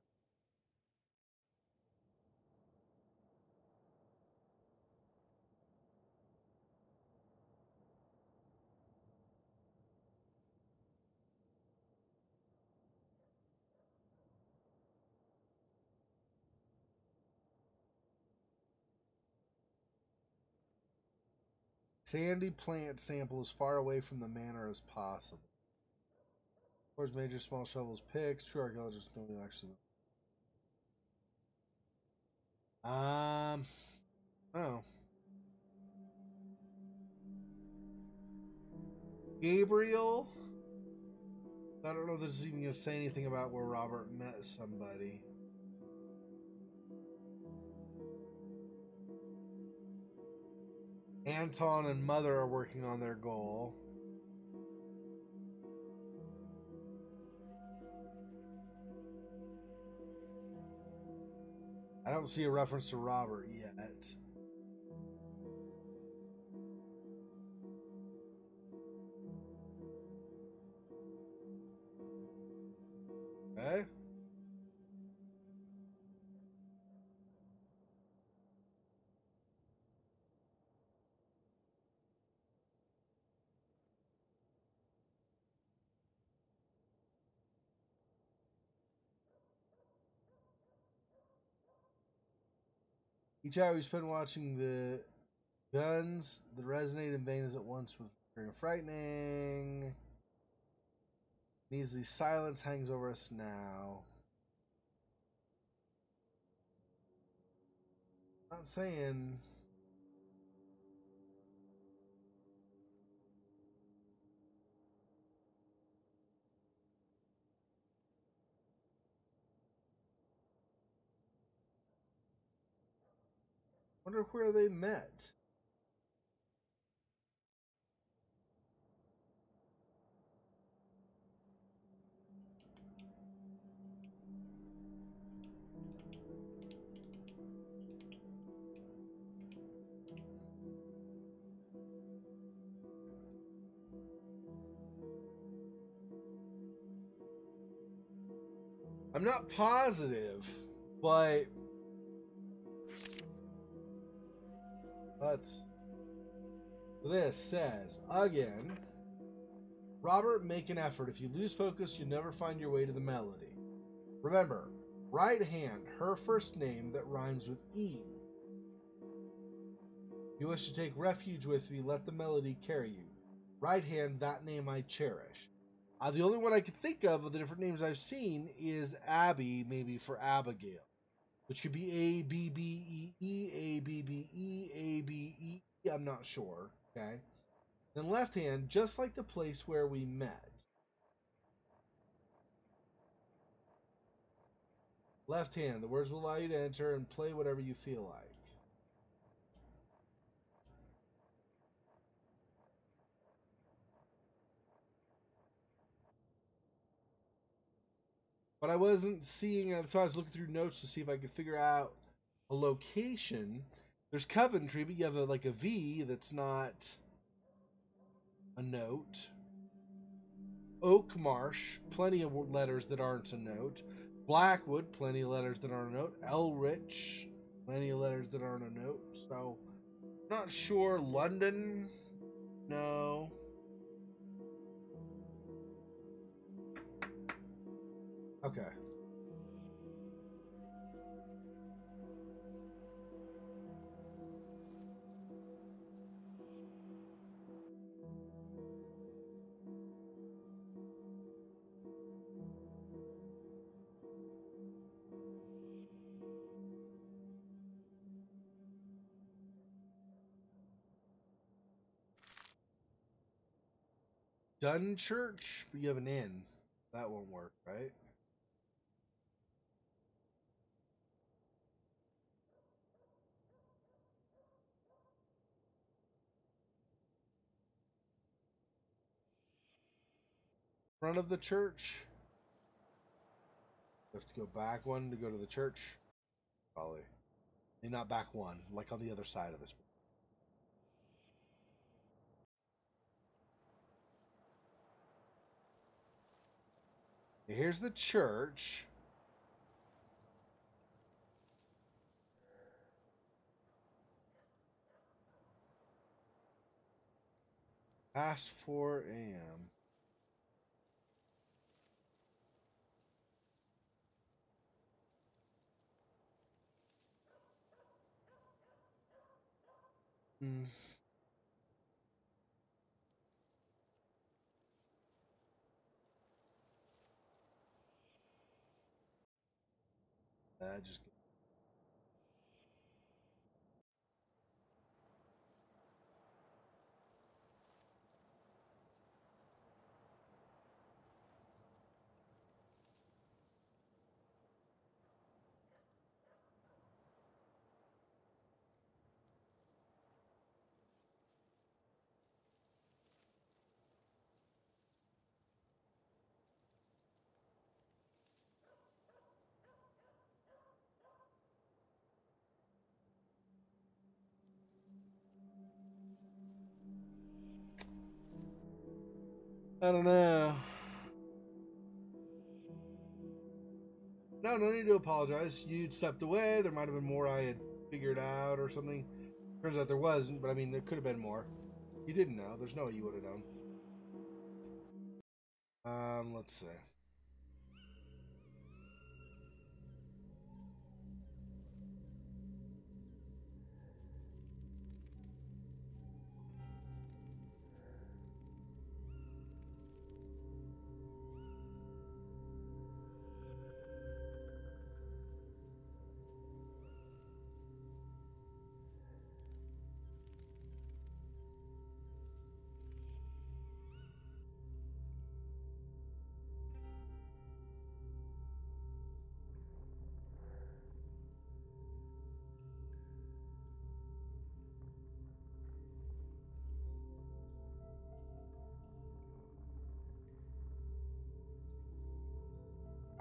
Sandy plant sample as far away from the manor as possible. Where's major small shovels, picks? True archaeologists don't actually. Oh. Gabriel? I don't know if this is even going to say anything about where Robert met somebody. Anton and Mother are working on their goal. I don't see a reference to Robert yet. Okay. Each hour we spend watching the guns that resonate in veins at once with frightening. Measly silence hangs over us now. Not saying. Wonder where they met. I'm not positive, but this says again. Robert, make an effort. If you lose focus, you'll never find your way to the melody. Remember, right hand, her first name that rhymes with E. You wish to take refuge with me, let the melody carry you. Right hand, that name I cherish. The only one I could think of the different names I've seen is Abby, maybe for Abigail, which could be A-B-B-E-E, A-B-B-E, A-B-E. I'm not sure, okay? Then left hand, just like the place where we met. Left hand, the words will allow you to enter and play whatever you feel like. But I wasn't seeing it, so I was looking through notes to see if I could figure out a location. There's Coventry, but you have like a V that's not a note. Oakmarsh, plenty of letters that aren't a note. Blackwood, plenty of letters that aren't a note. Elrich, plenty of letters that aren't a note. So, not sure. London, no. Okay. Dunchurch, but you have an N. That won't work, right? Front of the church. You have to go back one to go to the church. Probably. Maybe not back one, like on the other side of this. Here's the church. Past 4 a.m. Hmm. Just I don't know. No, no need to apologize. You stepped away. There might have been more I had figured out or something. Turns out there wasn't, but I mean, there could have been more. You didn't know. There's no way you would have known. Let's see.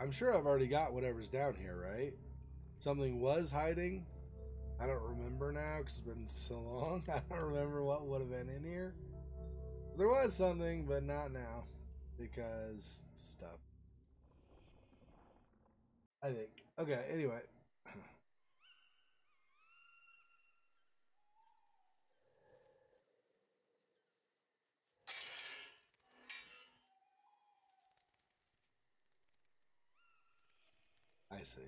I'm sure I've already got whatever's down here, right? Something was hiding. I don't remember now because it's been so long. I don't remember what would have been in here. There was something, but not now because stuff. I think. Okay, anyway. I see.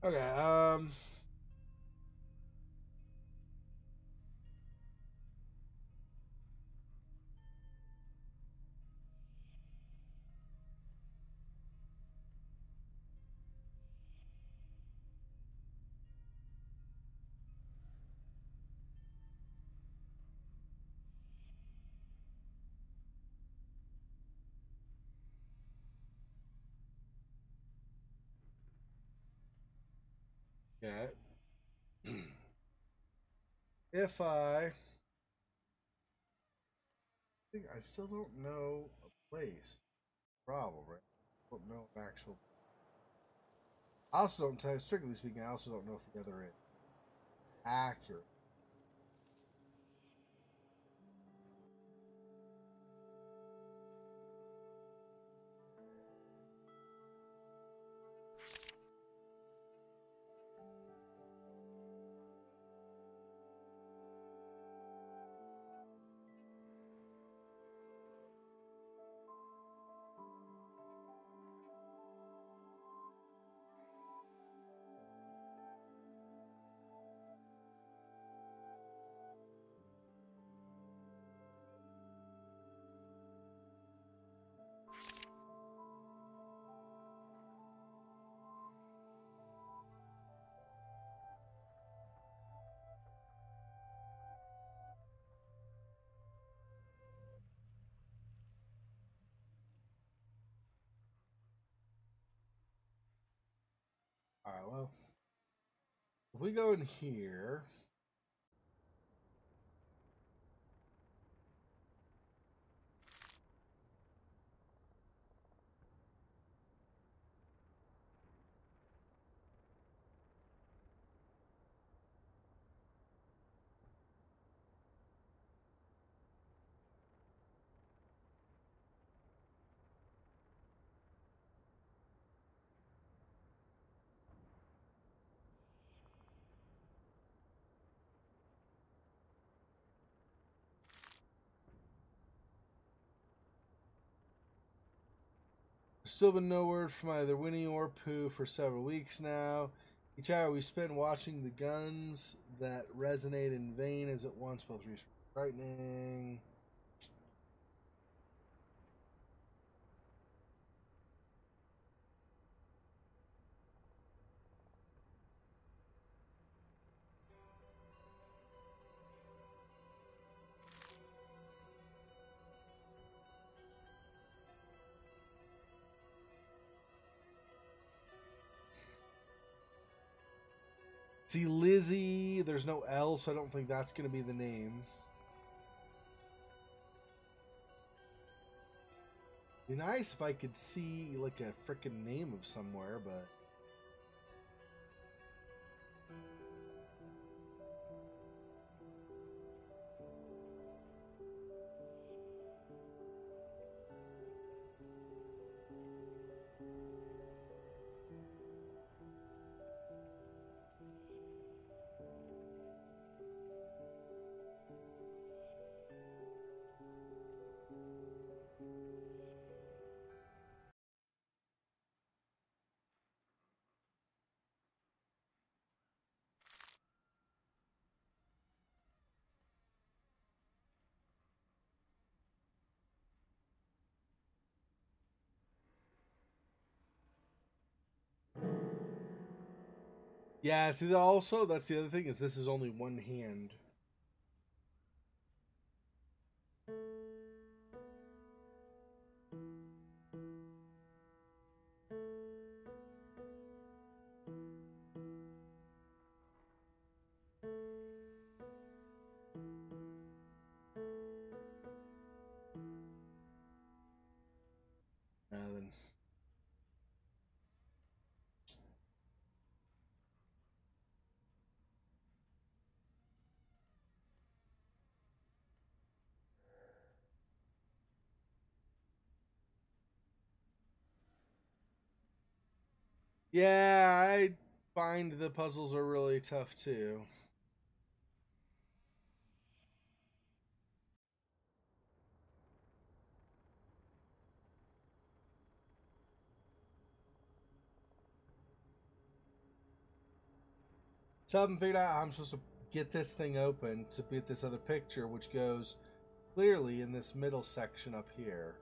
Okay, okay. If I think I still don't know a place. Problem, right? I don't know an actual. I also don't tell. Strictly speaking, I also don't know if the other is accurate. All right. Well, if we go in here, still been no word from either Winnie or Pooh for several weeks now. Each hour we spend watching the guns that resonate in vain as at once both frightening. See, Lizzie, there's no L, so I don't think that's going to be the name. Be nice if I could see like a freaking name of somewhere, but Yeah, see, also, that's the other thing, is this is only one hand. Then. Yeah, I find the puzzles are really tough too. So I haven't figured out how I'm supposed to get this thing open to get this other picture, which goes clearly in this middle section up here.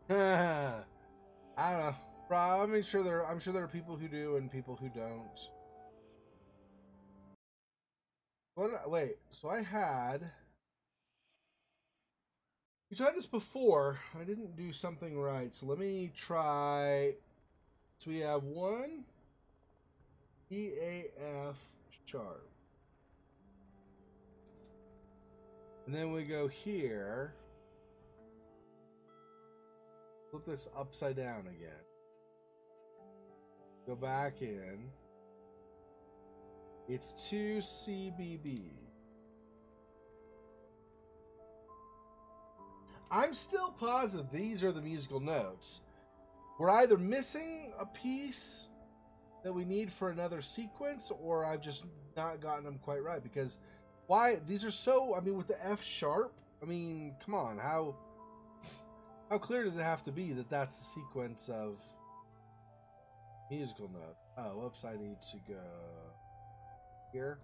I don't know. I'm sure there are people who do and people who don't. Wait, so I had. You tried this before. I didn't do something right, so let me try. So we have one EAF sharp. And then we go here. Flip this upside down again. Go back in. It's 2CBB. I'm still positive these are the musical notes. We're either missing a piece that we need for another sequence, or I've just not gotten them quite right. Because why these are so? I mean, with the F sharp. I mean, come on, how clear does it have to be that that's the sequence of musical note? Oh, whoops! I need to go here.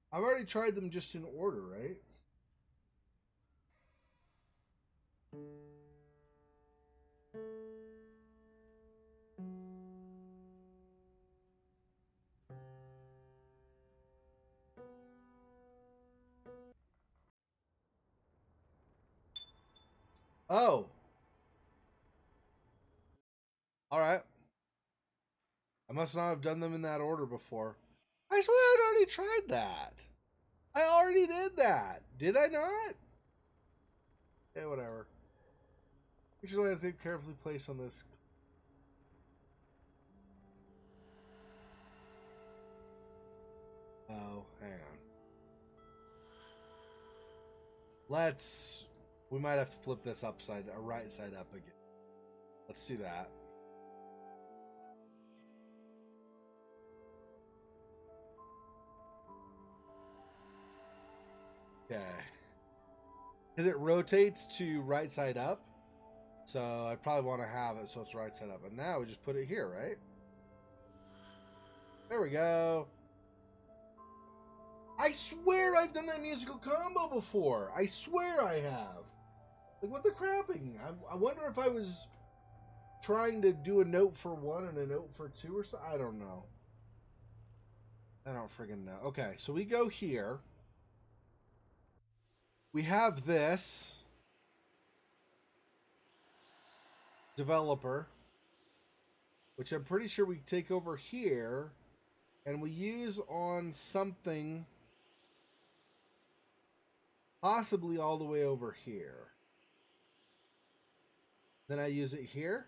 I've already tried them just in order, right? Oh, all right. I must not have done them in that order before. I swear I'd already tried that. I already did that. Did I not? Okay, whatever. Picture landscape carefully placed on this. Oh, hang on. We might have to flip this right side up again. Let's do that. Okay. Because it rotates to right side up. So I probably want to have it so it's right side up. And now we just put it here, right? There we go. I swear I've done that musical combo before. I swear I have. Like, what the crapping? I wonder if I was trying to do a note for one and a note for two or so. I don't know. I don't friggin' know. Okay, so we go here. We have this developer, which I'm pretty sure we take over here, and we use on something possibly all the way over here. Then I use it here.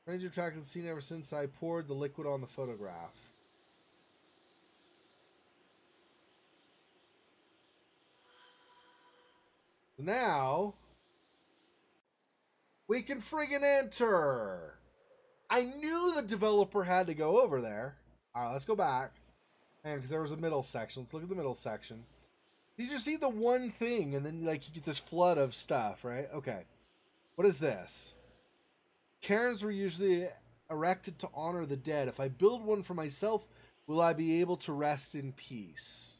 Ranger track the scene ever since I poured the liquid on the photograph. Now we can friggin' enter. I knew the developer had to go over there. All right, let's go back. And because there was a middle section. Let's look at the middle section. You just see the one thing, and then like you get this flood of stuff, right? Okay. What is this? Cairns were usually erected to honor the dead. If I build one for myself, will I be able to rest in peace?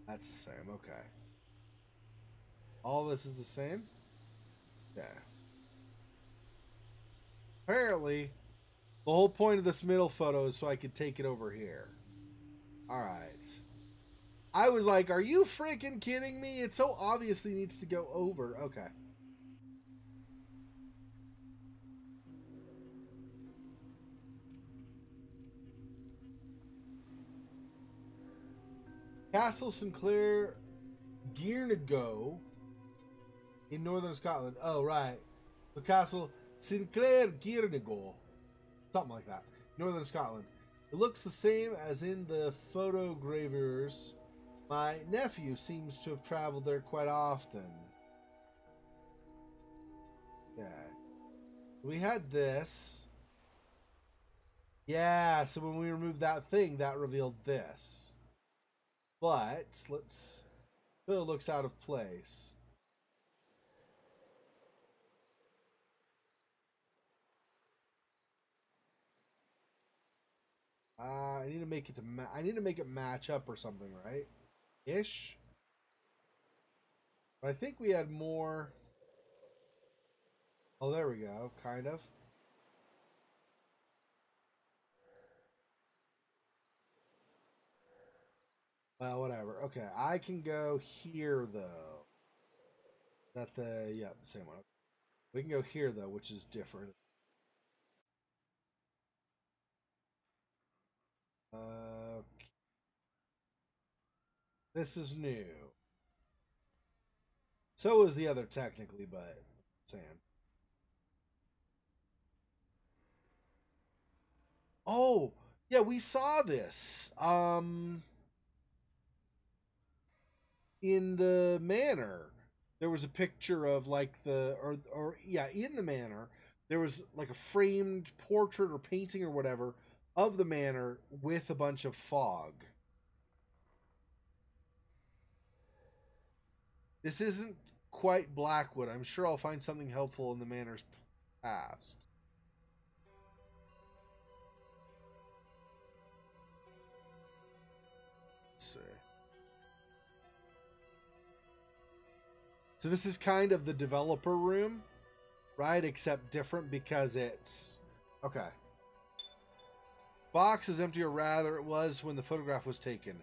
That's the same. Okay. All this is the same? Yeah. Apparently, the whole point of this middle photo is so I could take it over here. Alright. I was like, are you freaking kidding me? It so obviously needs to go over. Okay. Castle Sinclair Girnago in northern Scotland. Oh, right. The Castle Sinclair Girnago. Something like that. Northern Scotland. It looks the same as in the photogravures. My nephew seems to have traveled there quite often. Yeah. We had this. Yeah, so when we removed that thing, that revealed this. But, let's... It looks out of place. I need to make it I need to make it match up or something, right? Ish. But I think we had more. Oh, there we go. Kind of. Well, whatever. Okay, I can go here though. That same one. We can go here though, which is different. This is new. So is the other technically, but same. Oh, yeah, we saw this. In the manor, there was a picture of like in the manor, there was like a framed portrait or painting or whatever of the manor with a bunch of fog. This isn't quite Blackwood. I'm sure I'll find something helpful in the manor's past. see. So this is kind of the developer room, right? Except different because it's... Okay. Box is empty, or rather it was when the photograph was taken.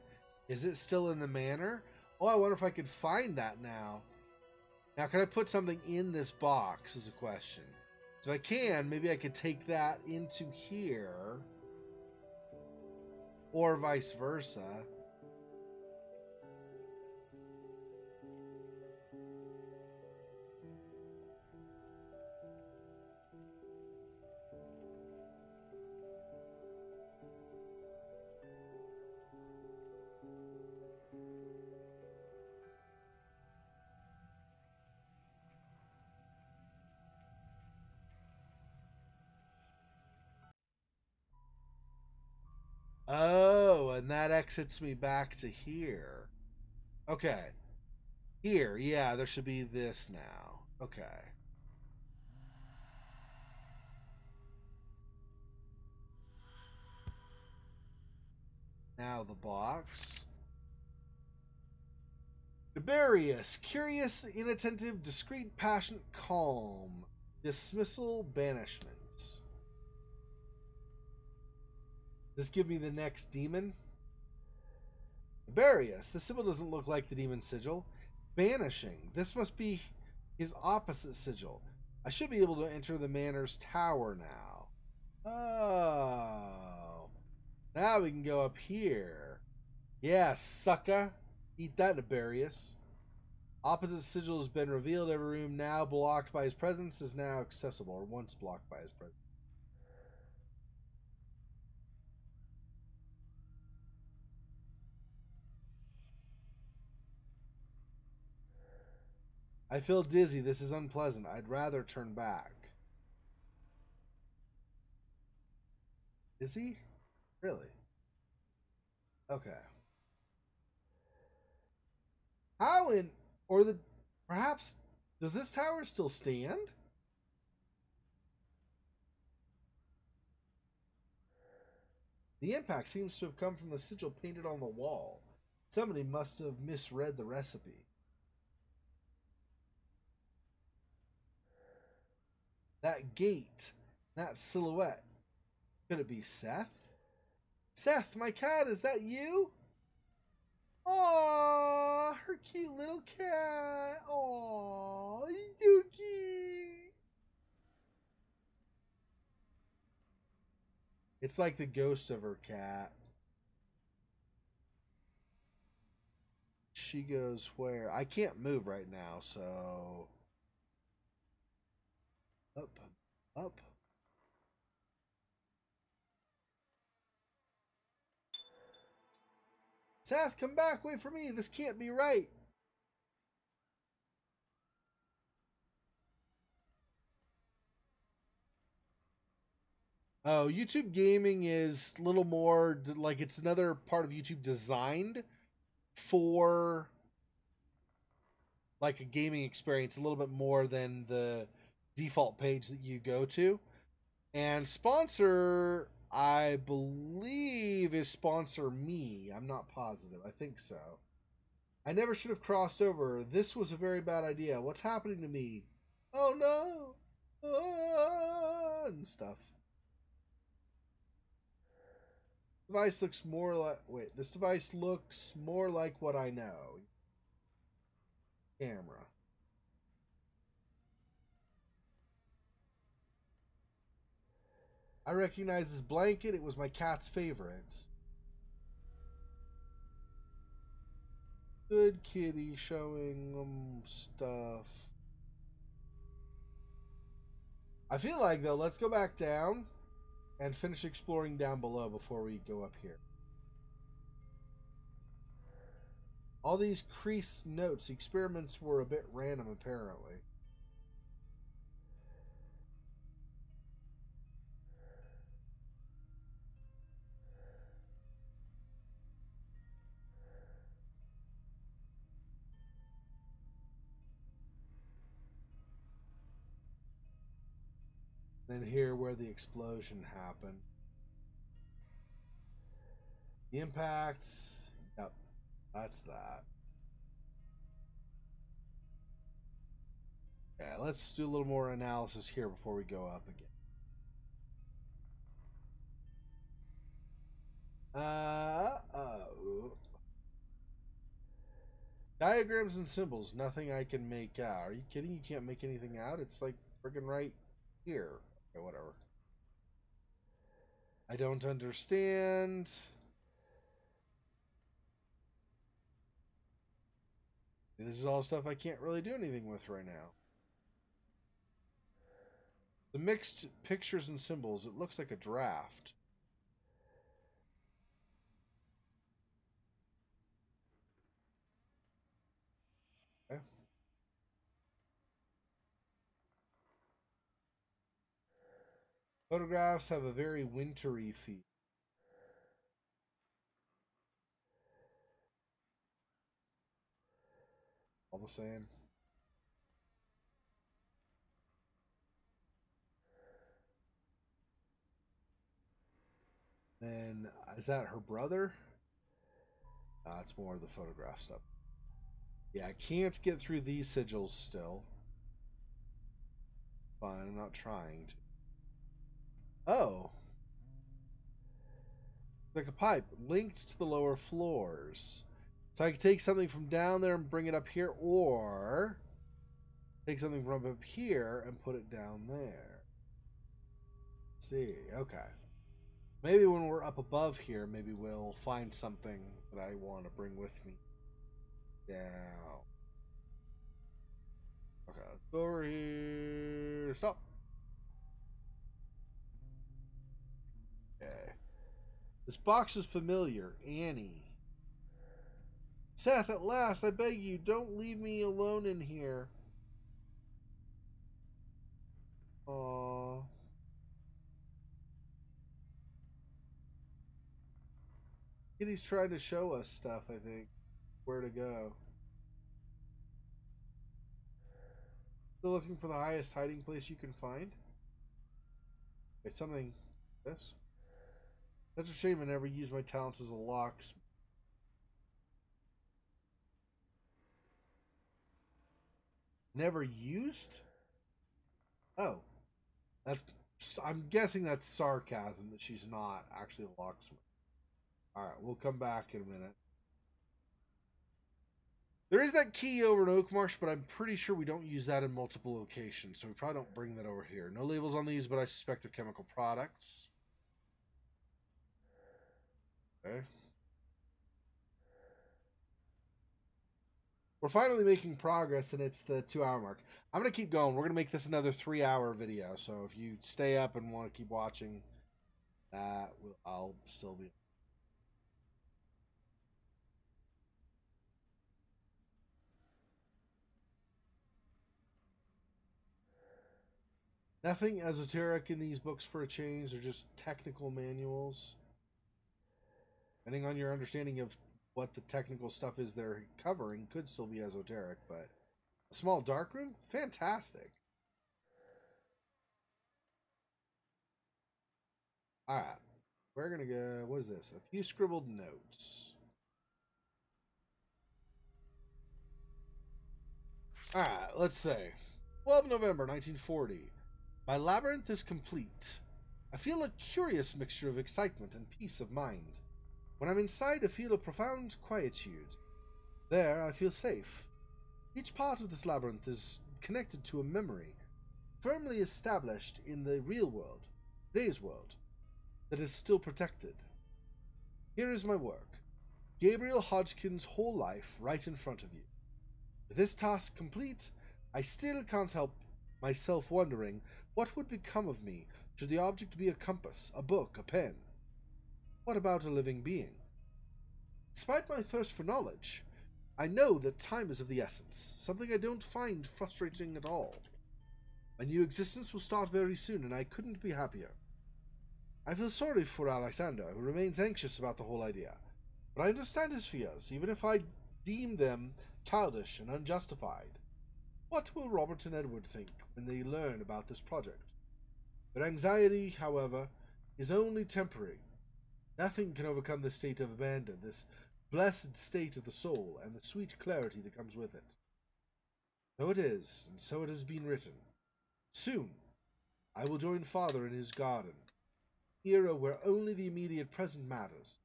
Is it still in the manor? Oh, I wonder if I could find that now. Now, can I put something in this box is a question. So if I can, maybe I could take that into here. Or vice versa. Oh, and that exits me back to here. Okay. Here, yeah, there should be this now. Okay. Now the box. Naberius, curious, inattentive, discreet, passionate, calm. Dismissal, banishment. Does this give me the next demon? Naberius, the symbol doesn't look like the demon sigil. Banishing. This must be his opposite sigil. I should be able to enter the manor's tower now. Oh. Now we can go up here. Yeah, sucker. Eat that, Naberius. Opposite sigil has been revealed. Every room now blocked by his presence is now accessible, or once blocked by his presence. I feel dizzy. This is unpleasant. I'd rather turn back. Is he? Really? Okay. How in... Or the... Perhaps... Does this tower still stand? The impact seems to have come from the sigil painted on the wall. Somebody must have misread the recipe. That gate, that silhouette. Could it be Seth? Seth, my cat, is that you? Aww, her cute little cat. Aww, Yuki. It's like the ghost of her cat. She goes where? I can't move right now, so... Up, up. Seth, come back, wait for me. This can't be right. Oh, YouTube gaming is a little more like it's another part of YouTube designed for like a gaming experience a little bit more than the default page that you go to. And sponsor, I believe, is sponsor me. I'm not positive. I think so. I never should have crossed over. This was a very bad idea. What's happening to me? Oh no! Ah, and stuff. Device looks more like... Wait, this device looks more like what I know. Camera. I recognize this blanket. It was my cat's favorite. Good kitty showing stuff. I feel like, though, let's go back down and finish exploring down below before we go up here. All these creased notes. Experiments were a bit random, apparently. Then here where the explosion happened. The impact. Yep. That's that. Yeah, let's do a little more analysis here before we go up again. Diagrams and symbols, nothing I can make out. Are you kidding? You can't make anything out? It's like friggin' right here. Okay, whatever. I don't understand. This is all stuff I can't really do anything with right now. The mixed pictures and symbols, it looks like a draft. Okay. Photographs have a very wintry feel. All the same. Then, is that her brother? It's more of the photograph stuff. Yeah, I can't get through these sigils still. Fine, I'm not trying to. Oh. Like a pipe linked to the lower floors. So I can take something from down there and bring it up here, or take something from up here and put it down there. Let's see, okay. Maybe when we're up above here, maybe we'll find something that I want to bring with me down. Okay, let's go over here. Stop. Okay. This box is familiar. Annie. Seth, at last, I beg you, don't leave me alone in here. Aww. Kitty's trying to show us stuff, I think. Where to go. Still looking for the highest hiding place you can find? Wait, something. This? That's a shame I never used my talents as a locksmith. Never used? Oh. That's. I'm guessing that's sarcasm that she's not actually a locksmith. Alright, we'll come back in a minute. There is that key over in Oakmarsh, but I'm pretty sure we don't use that in multiple locations, so we probably don't bring that over here. No labels on these, but I suspect they're chemical products. Okay. We're finally making progress, and it's the 2-hour mark. I'm going to keep going. We're going to make this another 3-hour video, so if you stay up and want to keep watching, I'll still be... Nothing esoteric in these books for a change. They're just technical manuals. Depending on your understanding of what the technical stuff is they're covering, could still be esoteric, but a small dark room? Fantastic. Alright. We're gonna go, what is this? A few scribbled notes. Alright, let's say 12 November 1940. My labyrinth is complete. I feel a curious mixture of excitement and peace of mind. When I'm inside, I feel a profound quietude. There, I feel safe. Each part of this labyrinth is connected to a memory, firmly established in the real world, today's world, that is still protected. Here is my work. Gabriel Hodgkin's whole life right in front of you. With this task complete, I still can't help myself wondering what would become of me should the object be a compass, a book, a pen. What about a living being? Despite my thirst for knowledge, I know that time is of the essence, something I don't find frustrating at all. My new existence will start very soon, and I couldn't be happier. I feel sorry for Alexander, who remains anxious about the whole idea, but I understand his fears, even if I deem them childish and unjustified. What will Robert and Edward think when they learn about this project? Their anxiety, however, is only temporary. Nothing can overcome this state of abandon, this blessed state of the soul, and the sweet clarity that comes with it. So it is, and so it has been written. Soon, I will join Father in his garden, era where only the immediate present matters,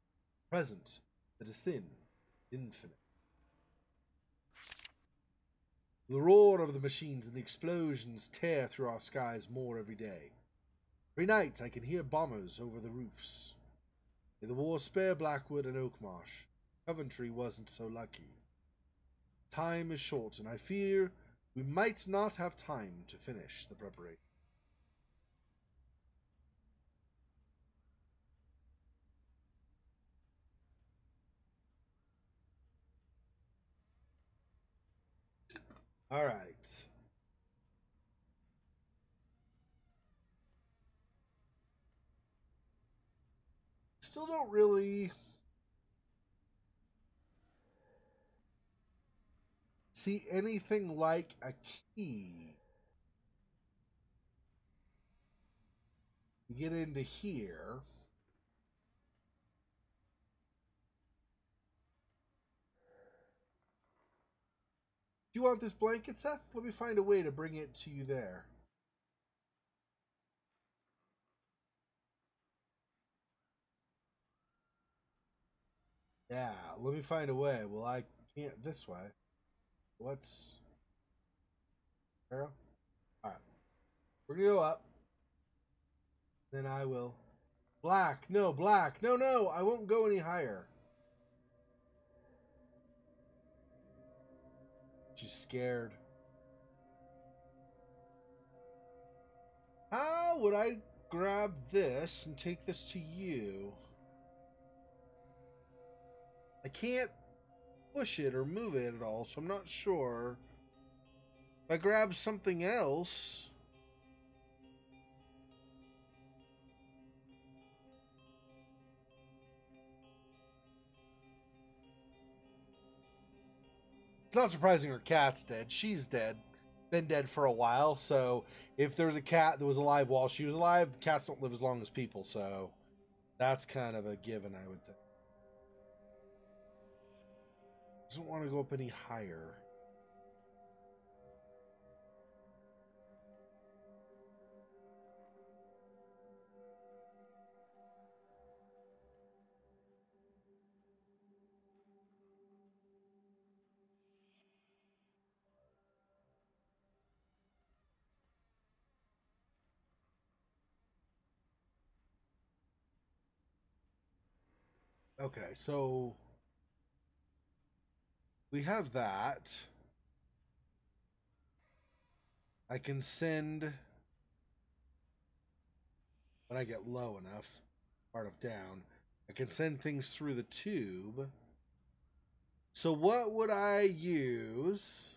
present that is thin, infinite. The roar of the machines and the explosions tear through our skies more every day. Every night I can hear bombers over the roofs. May the war spare Blackwood and Oakmarsh. Coventry wasn't so lucky. Time is short, and I fear we might not have time to finish the preparation. All right. Still don't really see anything like a key to get into here. Do you want this blanket, Seth? Let me find a way to bring it to you there. Yeah, let me find a way. Well, I can't this way. What's... Arrow? Alright. We're gonna go up. Then I will... Black! No, black! No, no! I won't go any higher. She's scared. How would I grab this and take this to you? I can't push it or move it at all, so I'm not sure. If I grab something else... It's not surprising her cat's dead. She's dead. Been dead for a while, so if there's a cat that was alive while she was alive, cats don't live as long as people, so that's kind of a given, I would think. Doesn't want to go up any higher. Okay, so we have that. I can send when I get low enough, part of down. I can send things through the tube. So what would I use?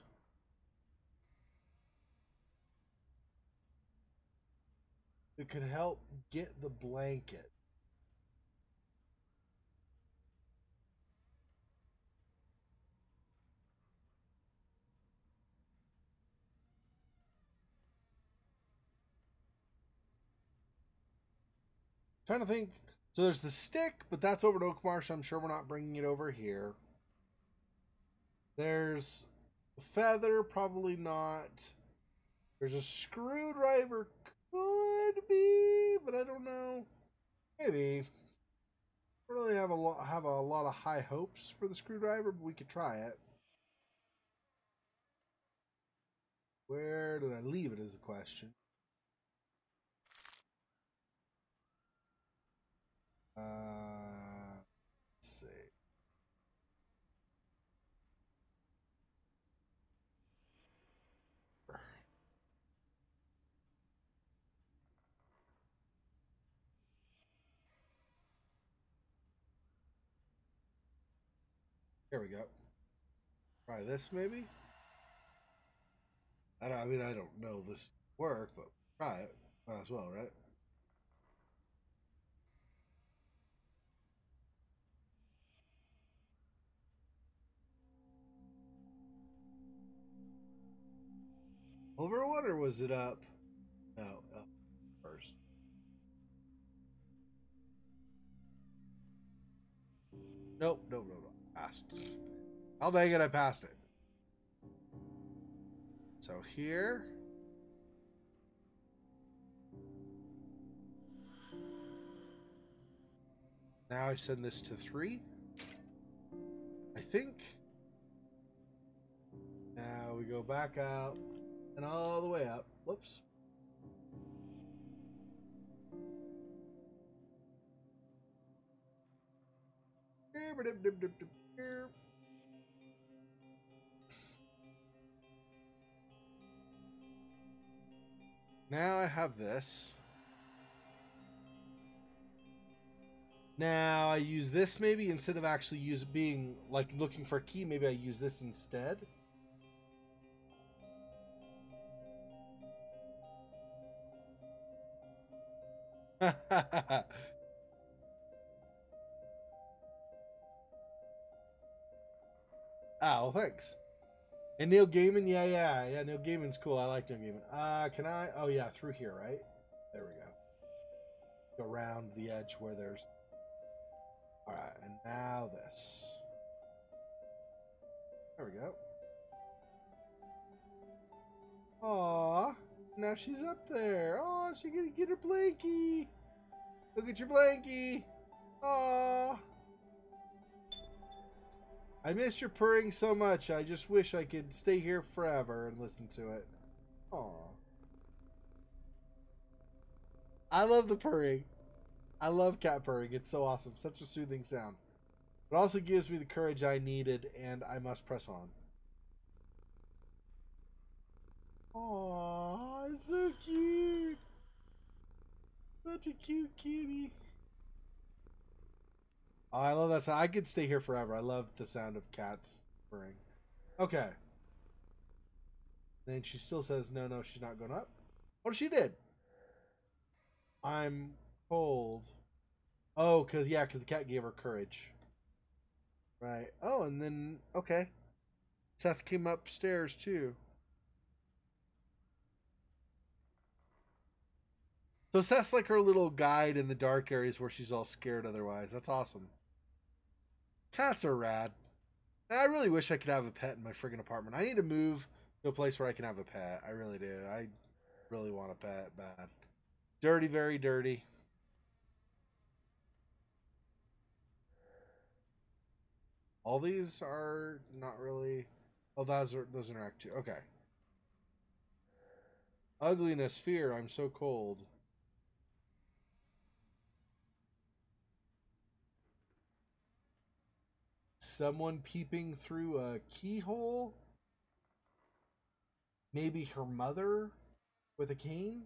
It could help get the blanket. Trying to think. So there's the stick, but that's over at Oakmarsh. I'm sure we're not bringing it over here. There's a feather, probably not. There's a screwdriver, could be, but I don't know. Maybe. I don't really have a lot of high hopes for the screwdriver, but we could try it. Where did I leave it is the question. Let's see. Here we go. Try this maybe. I mean, I don't know this work, but try it. Might as well, right? Over one, or was it up? No, up first. Nope, nope, nope, nope. passed. How dang it, I passed it. So here. Now I send this to 3. I think. Now we go back out and all the way up. Whoops. Now I have this. Now I use this maybe instead of actually being like looking for a key. Maybe I use this instead. Ah, well, thanks. And Neil Gaiman, yeah. Neil Gaiman's cool. I like Neil Gaiman. Can I? Oh yeah, through here, right? There we go. Go around the edge where there's. All right, and now this. There we go. Aw, now she's up there. Oh, she's gonna get her blankie. Look at your blankie. Aw. I miss your purring so much. I just wish I could stay here forever and listen to it. Aw. I love the purring. I love cat purring. It's so awesome. Such a soothing sound. It also gives me the courage I needed, and I must press on. Aw, it's so cute. Such a cute kitty. Oh, I love that sound. I could stay here forever. I love the sound of cats purring. Okay. Then she still says, no, she's not going up. Oh, she did. I'm cold. Oh, because the cat gave her courage. Right. Oh, and then, okay. Seth came upstairs, too. So Seth's like her little guide in the dark areas where she's all scared otherwise. That's awesome. Cats are rad. I really wish I could have a pet in my friggin' apartment. I need to move to a place where I can have a pet. I really do. I really want a pet bad. Dirty, very dirty. All these are not really... Oh, those interact too. Okay. Ugliness, fear, I'm so cold. Someone peeping through a keyhole? Maybe her mother with a cane?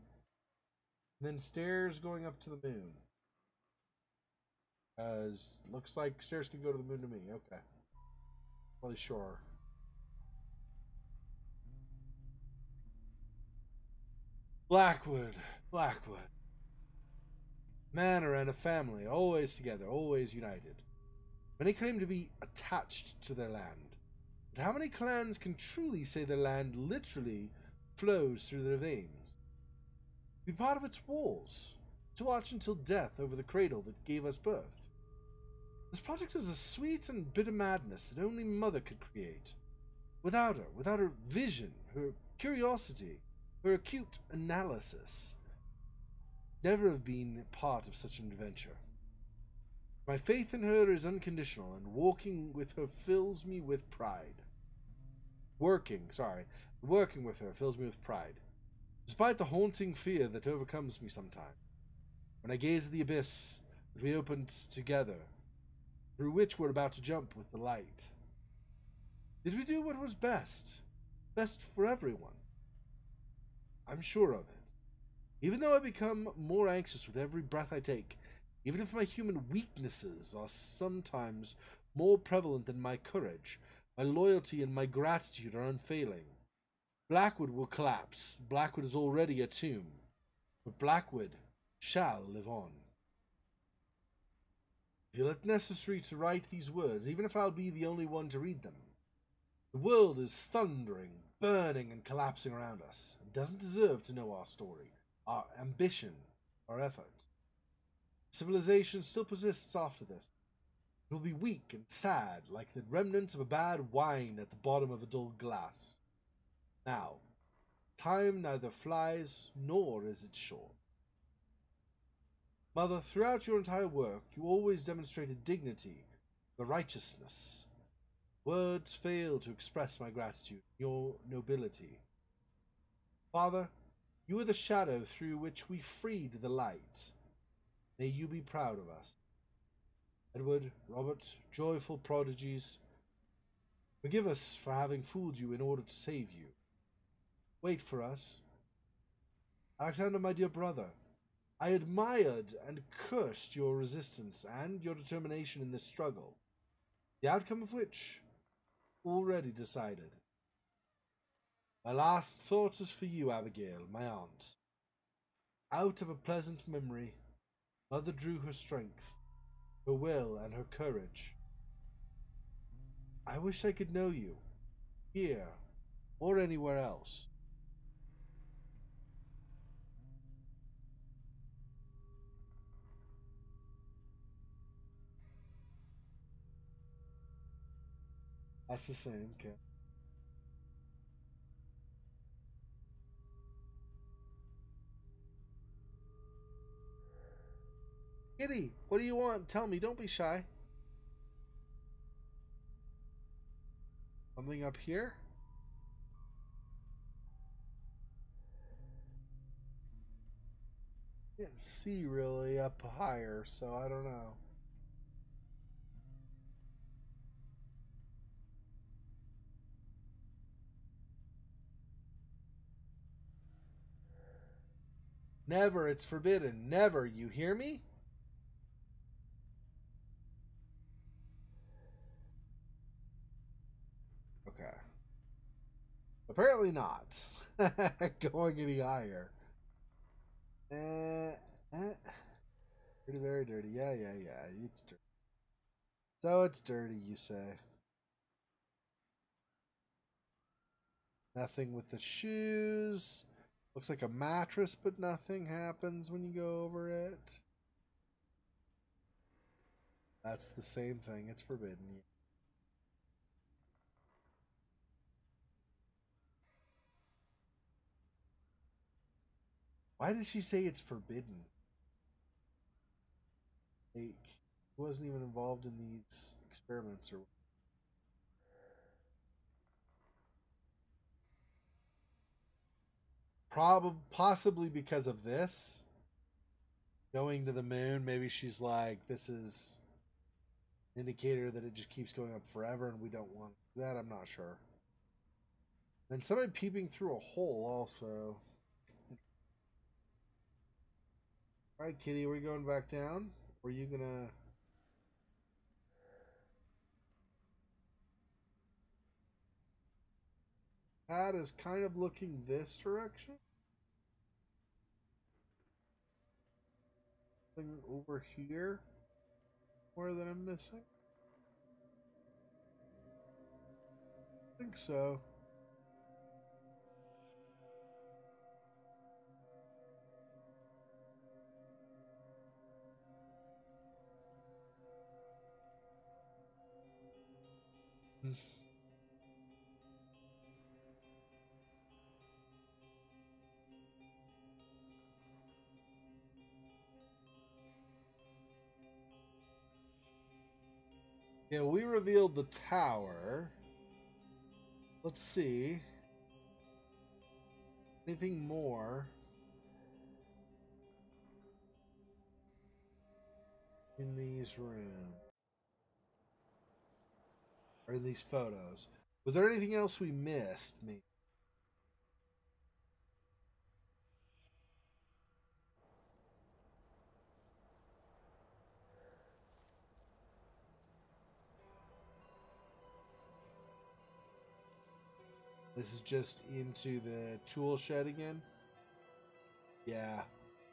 And then stairs going up to the moon. As looks like stairs can go to the moon to me. Okay. Really sure. Blackwood. Manor and a family, always together, always united. Many claim to be attached to their land. But how many clans can truly say their land literally flows through their veins? Be part of its walls, to watch until death over the cradle that gave us birth. This project is a sweet and bitter madness that only Mother could create. Without her vision, her curiosity, her acute analysis, never have been part of such an adventure. My faith in her is unconditional, and walking with her fills me with pride. Working with her fills me with pride, despite the haunting fear that overcomes me sometimes. When I gaze at the abyss that we opened together, through which we're about to jump with the light. Did we do what was best? Best for everyone? I'm sure of it. Even though I become more anxious with every breath I take, even if my human weaknesses are sometimes more prevalent than my courage, my loyalty and my gratitude are unfailing. Blackwood will collapse. Blackwood is already a tomb. But Blackwood shall live on. Feel it necessary to write these words, even if I'll be the only one to read them. The world is thundering, burning, and collapsing around us. It doesn't deserve to know our story, our ambition, our effort. Civilization still persists after this. It will be weak and sad, like the remnants of a bad wine at the bottom of a dull glass. Now, time neither flies nor is it short. Mother, throughout your entire work, you always demonstrated dignity, the righteousness. Words fail to express my gratitude, your nobility. Father, you are the shadow through which we freed the light. May you be proud of us. Edward, Robert, joyful prodigies, forgive us for having fooled you in order to save you. Wait for us. Alexander, my dear brother, I admired and cursed your resistance and your determination in this struggle, the outcome of which already decided. My last thought is for you, Abigail, my aunt. Out of a pleasant memory, Mother drew her strength, her will, and her courage. I wish I could know you, here or anywhere else. That's the same, okay. Kitty, what do you want? Tell me, don't be shy. Something up here? Can't see really up higher, so I don't know. Never, it's forbidden. Never, you hear me? Okay. Apparently not. Going any higher. Pretty very dirty. Yeah. It's dirty. So it's dirty, you say. Nothing with the shoes. Looks like a mattress, but nothing happens when you go over it. That's the same thing. It's forbidden. Why did she say it's forbidden? Like, he wasn't even involved in these experiments or possibly because of this going to the moon. Maybe she's like, this is an indicator that it just keeps going up forever and we don't want that. I'm not sure. And somebody peeping through a hole also. All right, Kitty, are we going back down? Or are you gonna? Cat is kind of looking this direction. Something over here. More that I'm missing. I think so. Yeah, we revealed the tower. Let's see. Anything more in these rooms? Or in these photos? Was there anything else we missed? Me. This is just into the tool shed again. Yeah.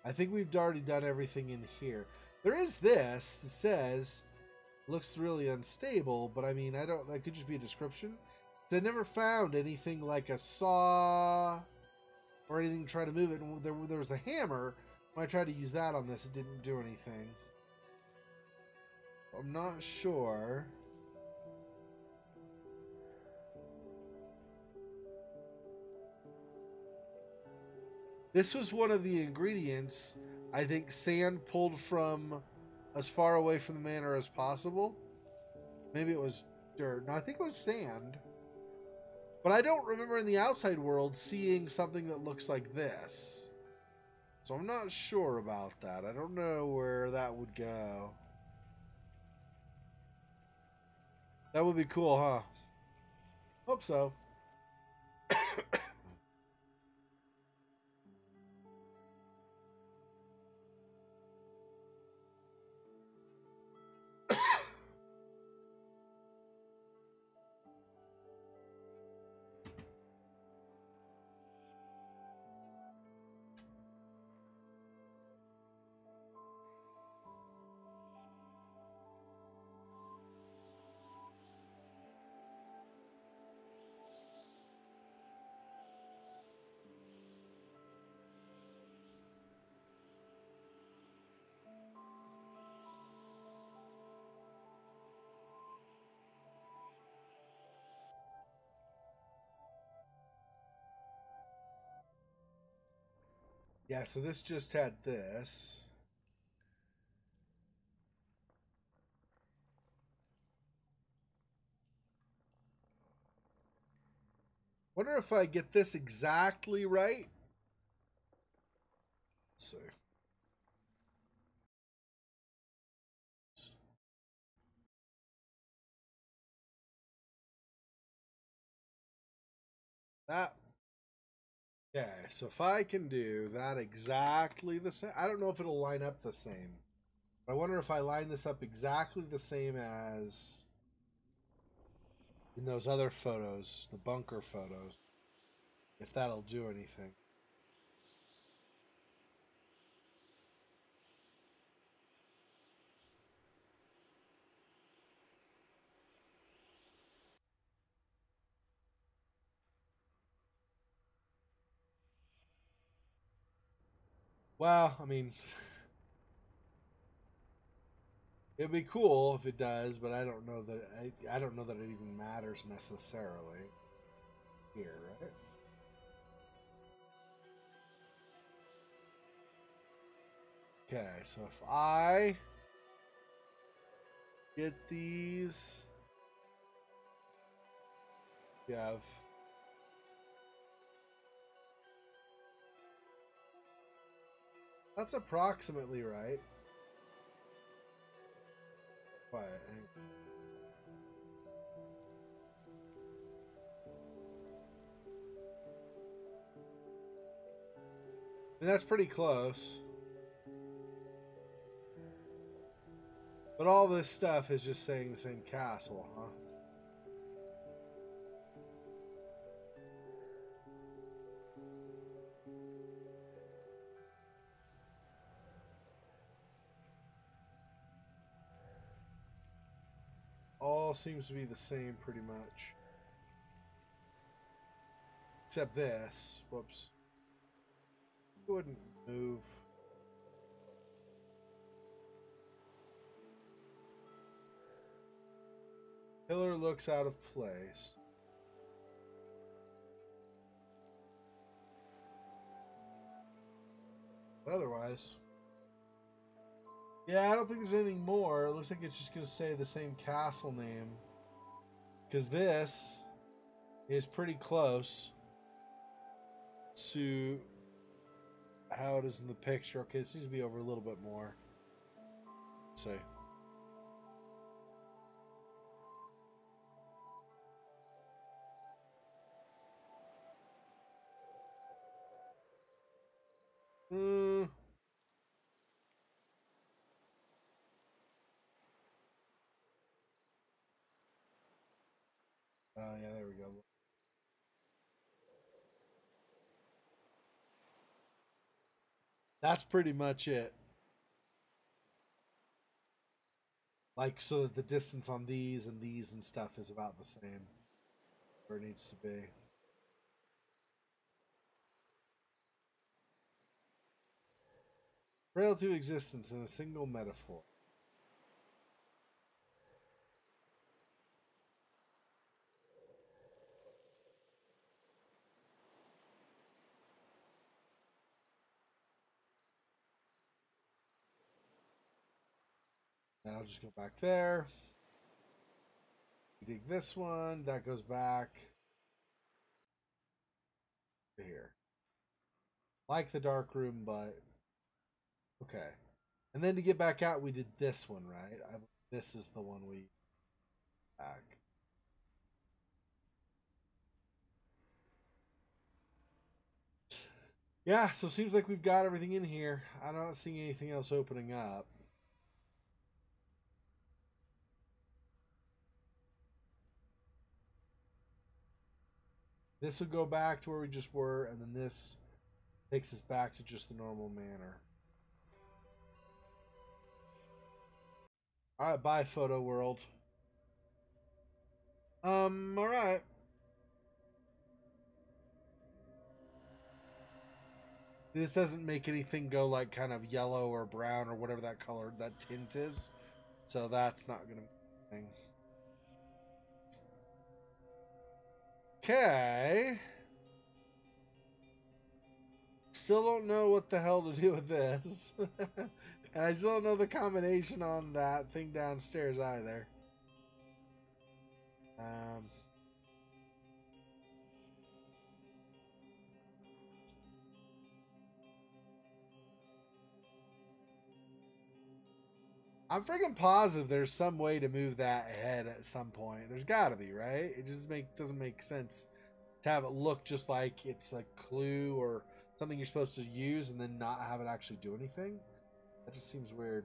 I think we've already done everything in here. There is this that says looks really unstable, but I mean, I don't, that could just be a description. I never found anything like a saw or anything to try to move it. And there was the hammer. When I tried to use that on this, it didn't do anything. I'm not sure. This was one of the ingredients, I think, sand pulled from as far away from the manor as possible. Maybe it was dirt. No, I think it was sand. But I don't remember in the outside world seeing something that looks like this. So I'm not sure about that. I don't know where that would go. That would be cool, huh? Hope so. Yeah, so this just had this. Wonder if I get this exactly right. Let's see. That. Okay, so if I can do that exactly the same, I don't know if it'll line up the same. But I wonder if I line this up exactly the same as in those other photos, the bunker photos, if that'll do anything. Well, I mean, it'd be cool if it does, but I don't know that I don't know that it even matters necessarily. Here, right? Okay, so if I get these, you have that's approximately right. Quiet. I mean, that's pretty close. But all this stuff is just saying the same castle, huh? All seems to be the same pretty much. Except this. Whoops. It wouldn't move. Pillar looks out of place. But otherwise... Yeah, I don't think there's anything more. It looks like it's just going to say the same castle name. Because this is pretty close to how it is in the picture. Okay, it seems to be over a little bit more. Let's see. Hmm. Oh, yeah, there we go. That's pretty much it. Like, so that the distance on these and stuff is about the same. Where it needs to be. Rail to existence in a single metaphor. And I'll just go back there. We dig this one. That goes back to here. Like the dark room, but okay. And then to get back out, we did this one, right? This is the one we back. Yeah, so it seems like we've got everything in here. I'm not seeing anything else opening up. This will go back to where we just were, and then this takes us back to just the normal manor. Alright, bye, photo world. Alright. This doesn't make anything go like kind of yellow or brown or whatever that color, that tint is. So that's not gonna be anything. Okay. Still don't know what the hell to do with this. And I still don't know the combination on that thing downstairs either. I'm freaking positive there's some way to move that ahead at some point. There's got to be, right? It just doesn't make sense to have it look just like it's a clue or something you're supposed to use and then not have it actually do anything. That just seems weird.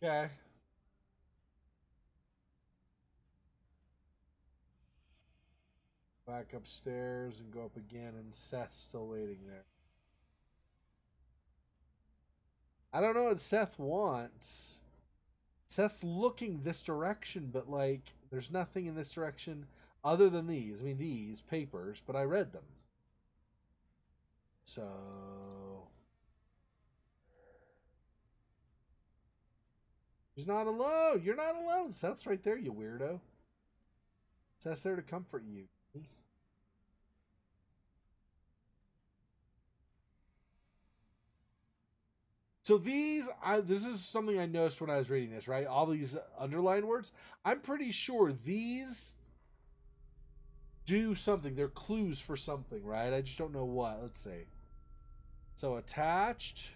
Okay. Back upstairs and go up again, and Seth's still waiting there. I don't know what Seth wants. Seth's looking this direction, but like, there's nothing in this direction other than these. I mean, these papers, but I read them. So. He's not alone. You're not alone. Seth's right there, you weirdo. Seth's there to comfort you. So this is something I noticed when I was reading this, right? All these underlined words. I'm pretty sure these do something. They're clues for something, right? I just don't know what. Let's see. So attached.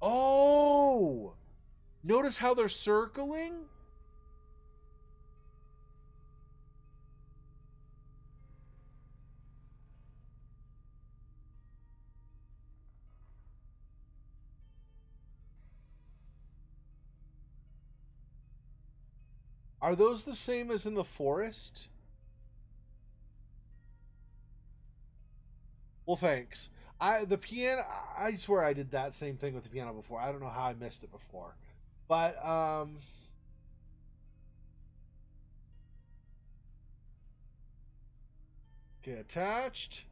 Oh! Notice how they're circling? Are those the same as in the forest? Well, thanks. The piano. I swear I did that same thing with the piano before. I don't know how I missed it before, but okay, attached,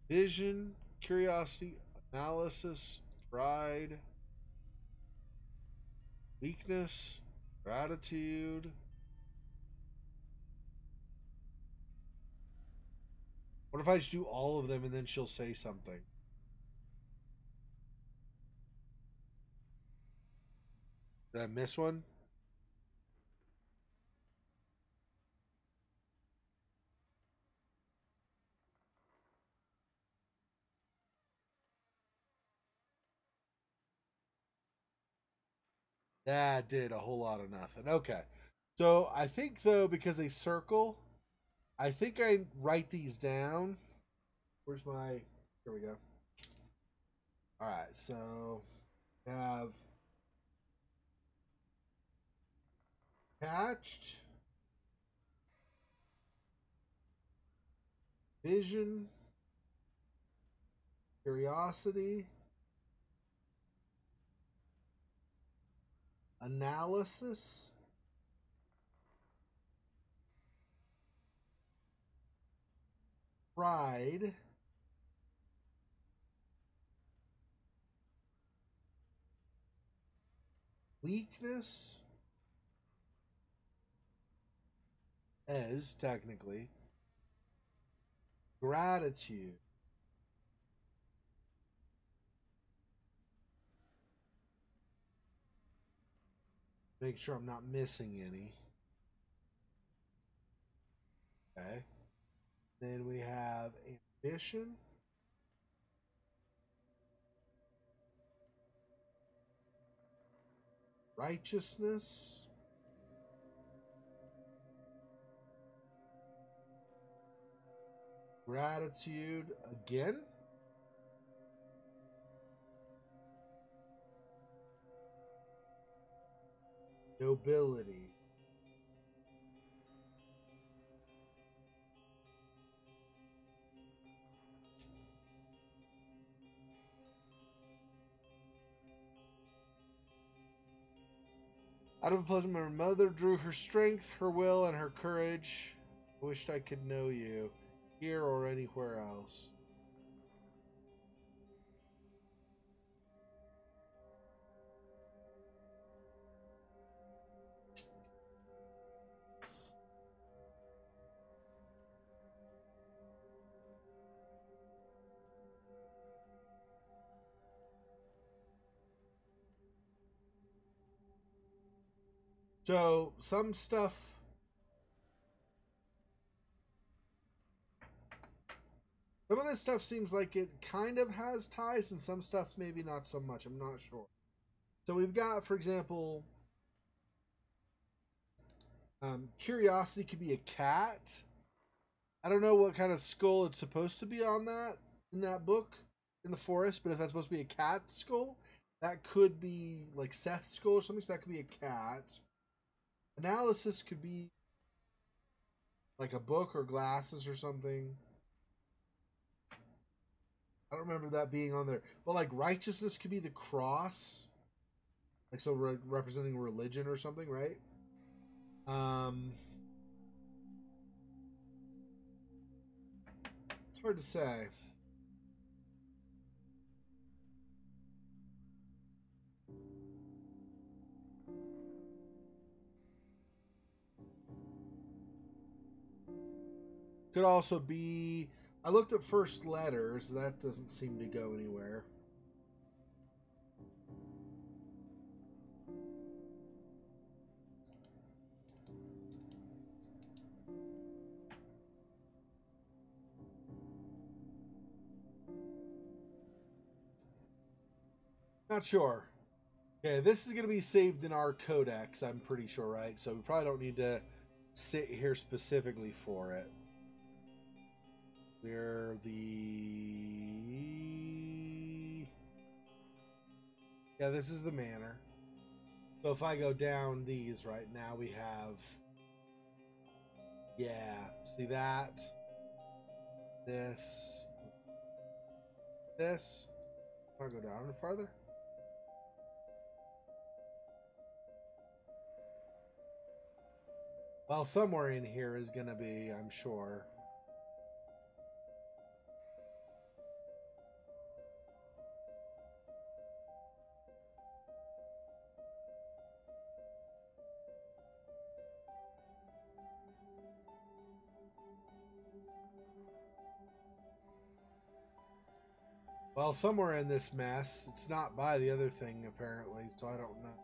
vision, curiosity, analysis, pride, weakness, gratitude. What if I just do all of them and then she'll say something? Did I miss one? That did a whole lot of nothing. Okay. So I think though, because they circle, I think I write these down. Where's my here we go. Alright, so have attached, vision, curiosity, analysis, pride, weakness, is technically gratitude. Make sure I'm not missing any. Okay. Then we have ambition. Righteousness. Gratitude again. Nobility. Out of a pleasant memory, mother drew her strength, her will, and her courage. I wished I could know you, here or anywhere else. So, some stuff. Some of this stuff seems like it kind of has ties, and some stuff maybe not so much. I'm not sure. So, we've got, for example, curiosity could be a cat. I don't know what kind of skull it's supposed to be on that in that book in the forest, but if that's supposed to be a cat skull, that could be like Seth's skull or something. So that could be a cat. Analysis could be like a book or glasses or something. I don't remember that being on there. But like righteousness could be the cross, like so representing religion or something, right? It's hard to say. Could also be. I looked at first letters. That doesn't seem to go anywhere. Not sure. Okay, this is going to be saved in our codex, I'm pretty sure, right? So we probably don't need to sit here specifically for it. We're the... Yeah, this is the manor. So if I go down these right now, we have... Yeah, see that? This. This. I'll go down farther. Well, somewhere in here is going to be, I'm sure. Well, somewhere in this mess. It's not by the other thing, apparently, so I don't know.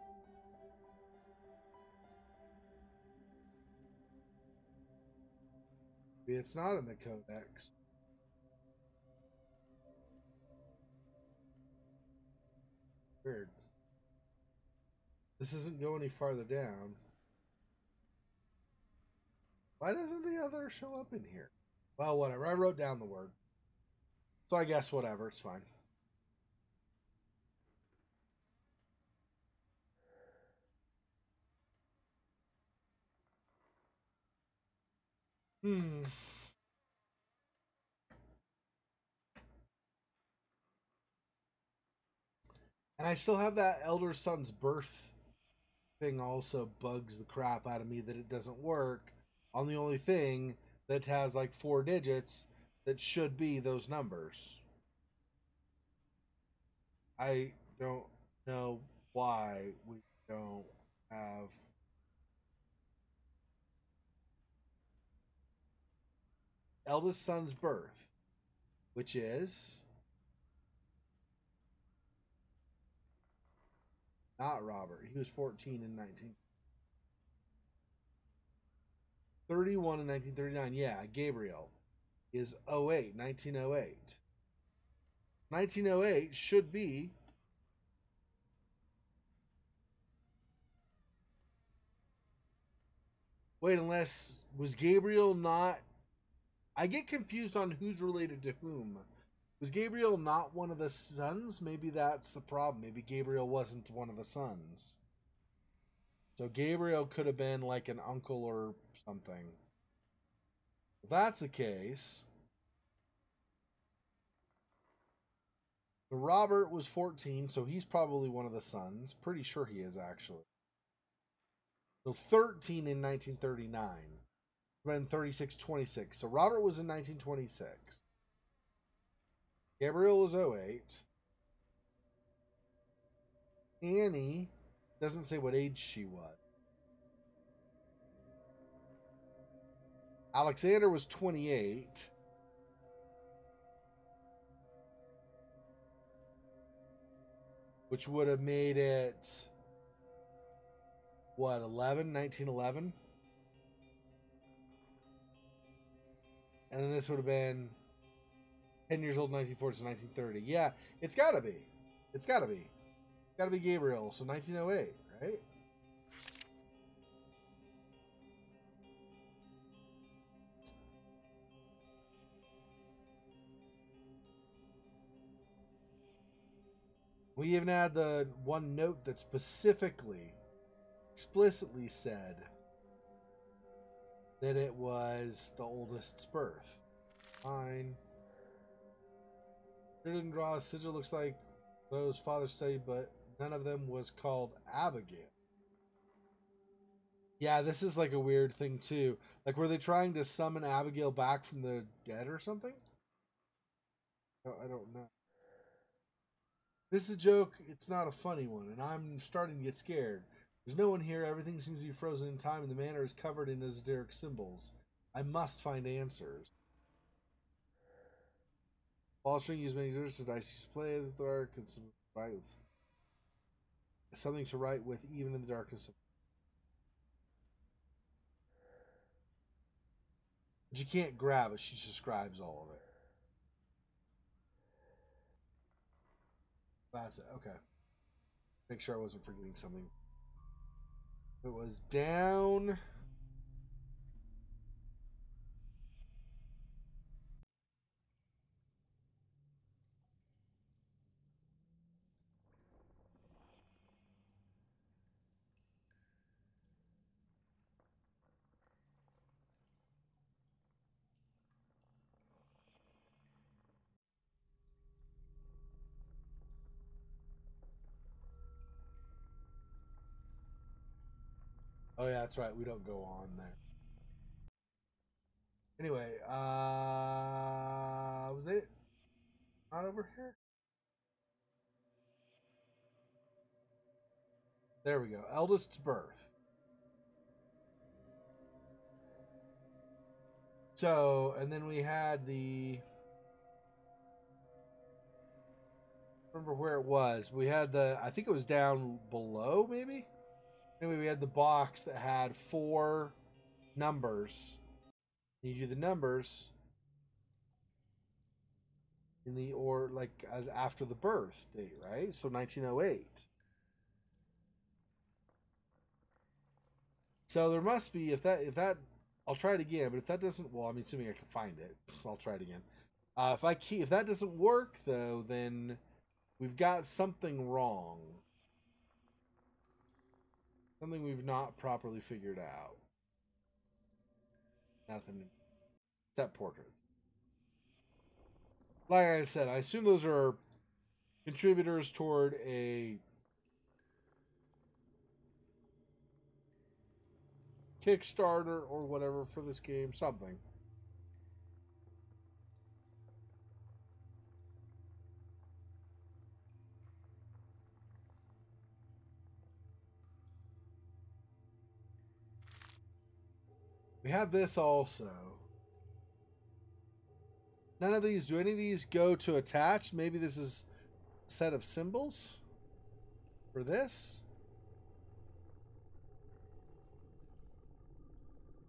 Maybe it's not in the codex. Weird. This doesn't go any farther down. Why doesn't the other show up in here? Well, whatever. I wrote down the word. So I guess whatever. It's fine. And I still have that elder son's birth thing also bugs the crap out of me that it doesn't work on the only thing that has like 4 digits that should be those numbers. I don't know why we don't have eldest son's birth, which is not Robert. He was 14 in 1931 and 1939. Yeah, Gabriel is 08, 1908. 1908 should be wait, unless was Gabriel not I get confused on who's related to whom. Was Gabriel not one of the sons? Maybe that's the problem. Maybe Gabriel wasn't one of the sons. So Gabriel could have been like an uncle or something. If that's the case, so Robert was 14, so he's probably one of the sons. Pretty sure he is, actually. So 13 in 1939. When 36-26. So Robert was in 1926. Gabriel was 08. Annie doesn't say what age she was. Alexander was 28. Which would have made it what, 1911? And then this would have been 10 years old, 1940 to 1930. Yeah, it's gotta be. It's gotta be. Gotta be Gabriel. So 1908, right? We even had the one note that specifically, explicitly said that it was the oldest's birth. Fine. They didn't draw a sigil, looks like those father studied, but none of them was called Abigail. Yeah, this is like a weird thing too. Like, were they trying to summon Abigail back from the dead or something? I don't know. This is a joke. It's not a funny one, and I'm starting to get scared. There's no one here. Everything seems to be frozen in time, and the manor is covered in esoteric symbols. I must find answers. Ball string used many exercises to dice to play in the dark and write with something to write with even in the darkness. But you can't grab it. She describes all of it. That's it. Okay. Make sure I wasn't forgetting something. It was down. Oh yeah, that's right. We don't go on there. Anyway, was it not over here? There we go. Eldest's birth. So, and then we had the. Remember where it was? We had the. I think it was down below, maybe. Anyway, we had the box that had 4 numbers. You do the numbers in the or like as after the birth date, right? So 1908. So there must be if that I'll try it again, but if that doesn't, well, I'm assuming I can find it. So I'll try it again. If that doesn't work though, then we've got something wrong. Something we've not properly figured out. Nothing. Except portraits. Like I said, I assume those are contributors toward a Kickstarter or whatever for this game. Something. We have this also. None of these. Do any of these go to attach? Maybe this is a set of symbols for this.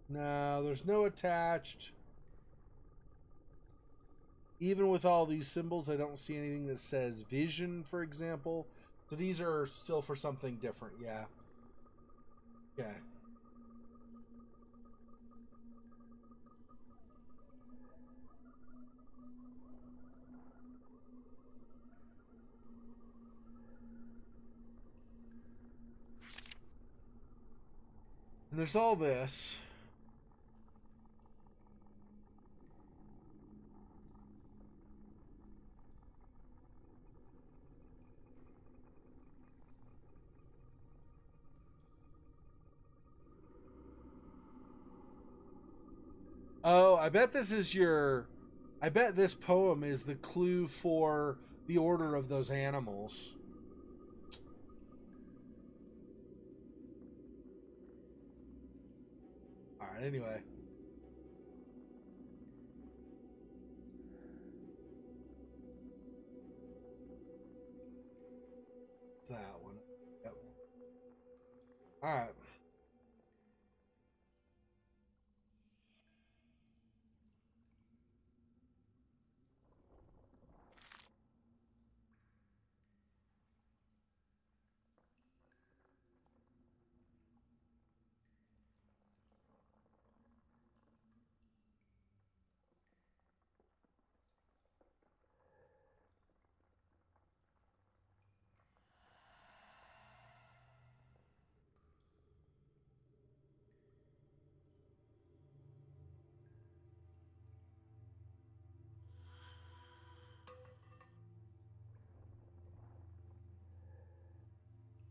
No, there's no attached. Even with all these symbols, I don't see anything that says vision, for example. So these are still for something different. Yeah. Okay. And there's all this. Oh, I bet this is your... I bet this poem is the clue for the order of those animals. Alright, anyway. That one. Yep. Alright.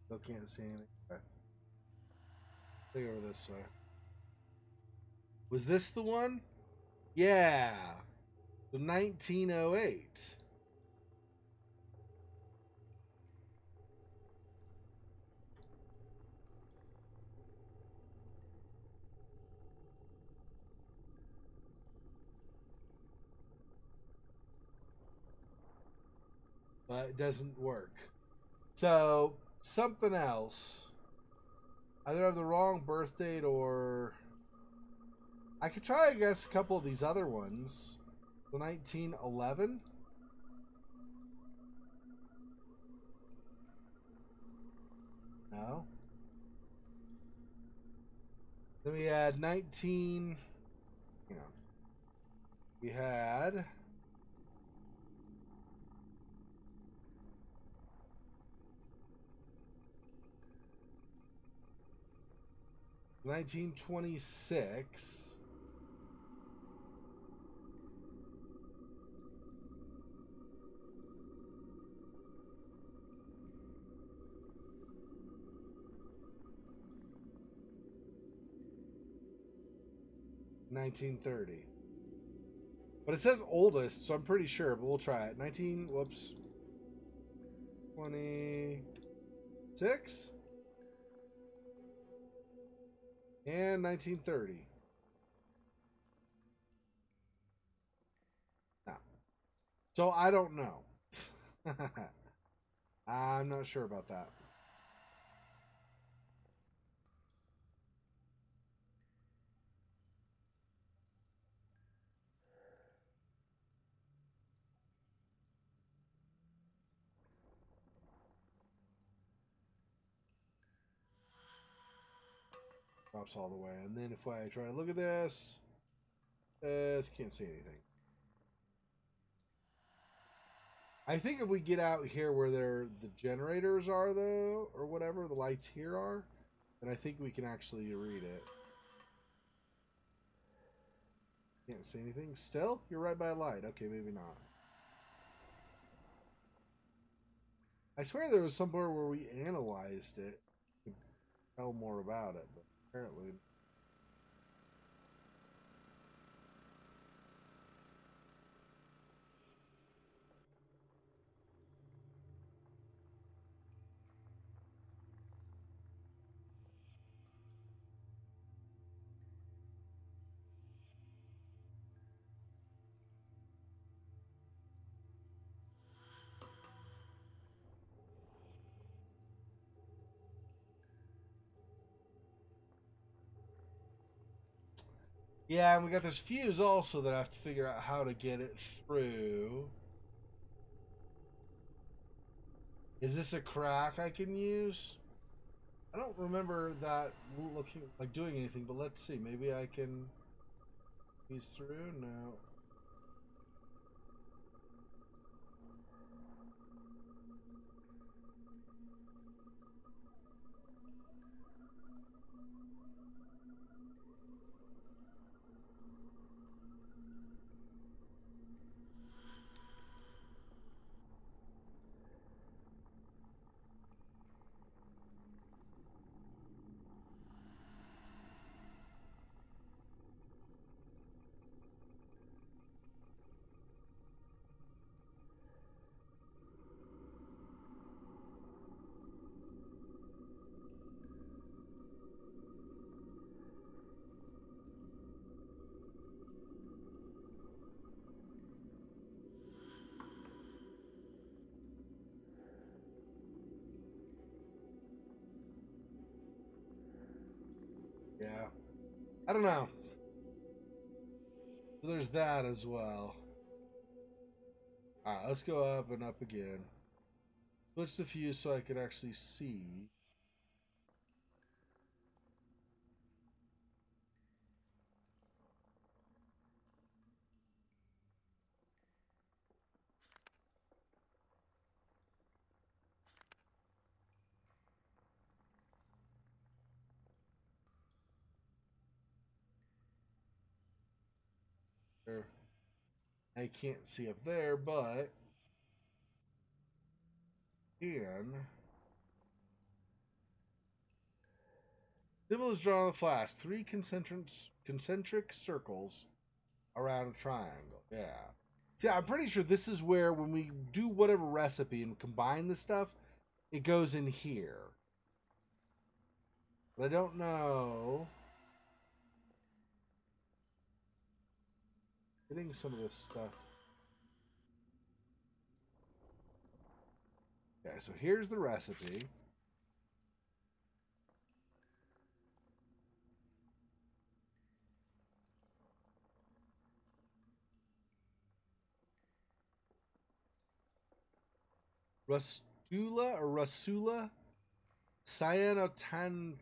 Still can't see anything. Okay. Take over this way. Was this the one? Yeah. The 1908. But it doesn't work. So, something else. Either have the wrong birth date or... I could try, I guess, a couple of these other ones. The 1911? No. Then we had 19... You know. We had... 1926. $1930. But it says oldest, so I'm pretty sure, but we'll try it. 26? And 1930. No. So I don't know. I'm not sure about that. Drops all the way. And then if I try to look at this, can't see anything. I think if we get out here where the generators are, though, or whatever, the lights here are, then I think we can actually read it. Can't see anything. Still? You're right by a light. Okay, maybe not. I swear there was somewhere where we analyzed it. We could tell more about it, but apparently... Yeah, and we got this fuse also that I have to figure out how to get it through. Is this a crack I can use? I don't remember that looking like doing anything, but let's see. Maybe I can fuse through? No. Yeah. I don't know. So there's that as well. Alright, let's go up and up again. Switch the fuse so I can actually see. There. I can't see up there, but can. Symbol is drawn on the flask. 3 concentric circles around a triangle. Yeah. See, I'm pretty sure this is where when we do whatever recipe and combine the stuff, it goes in here. But I don't know. Getting some of this stuff. Okay, so here's the recipe. Rustula or Rasula Cyanotantha.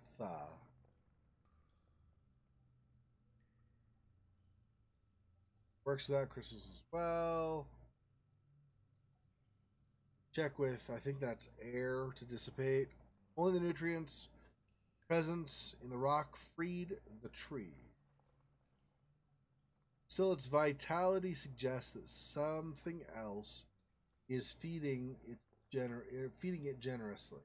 Works without crystals as well. Check with, I think that's air to dissipate. Only the nutrients present in the rock freed the tree. Still, its vitality suggests that something else is feeding it generously.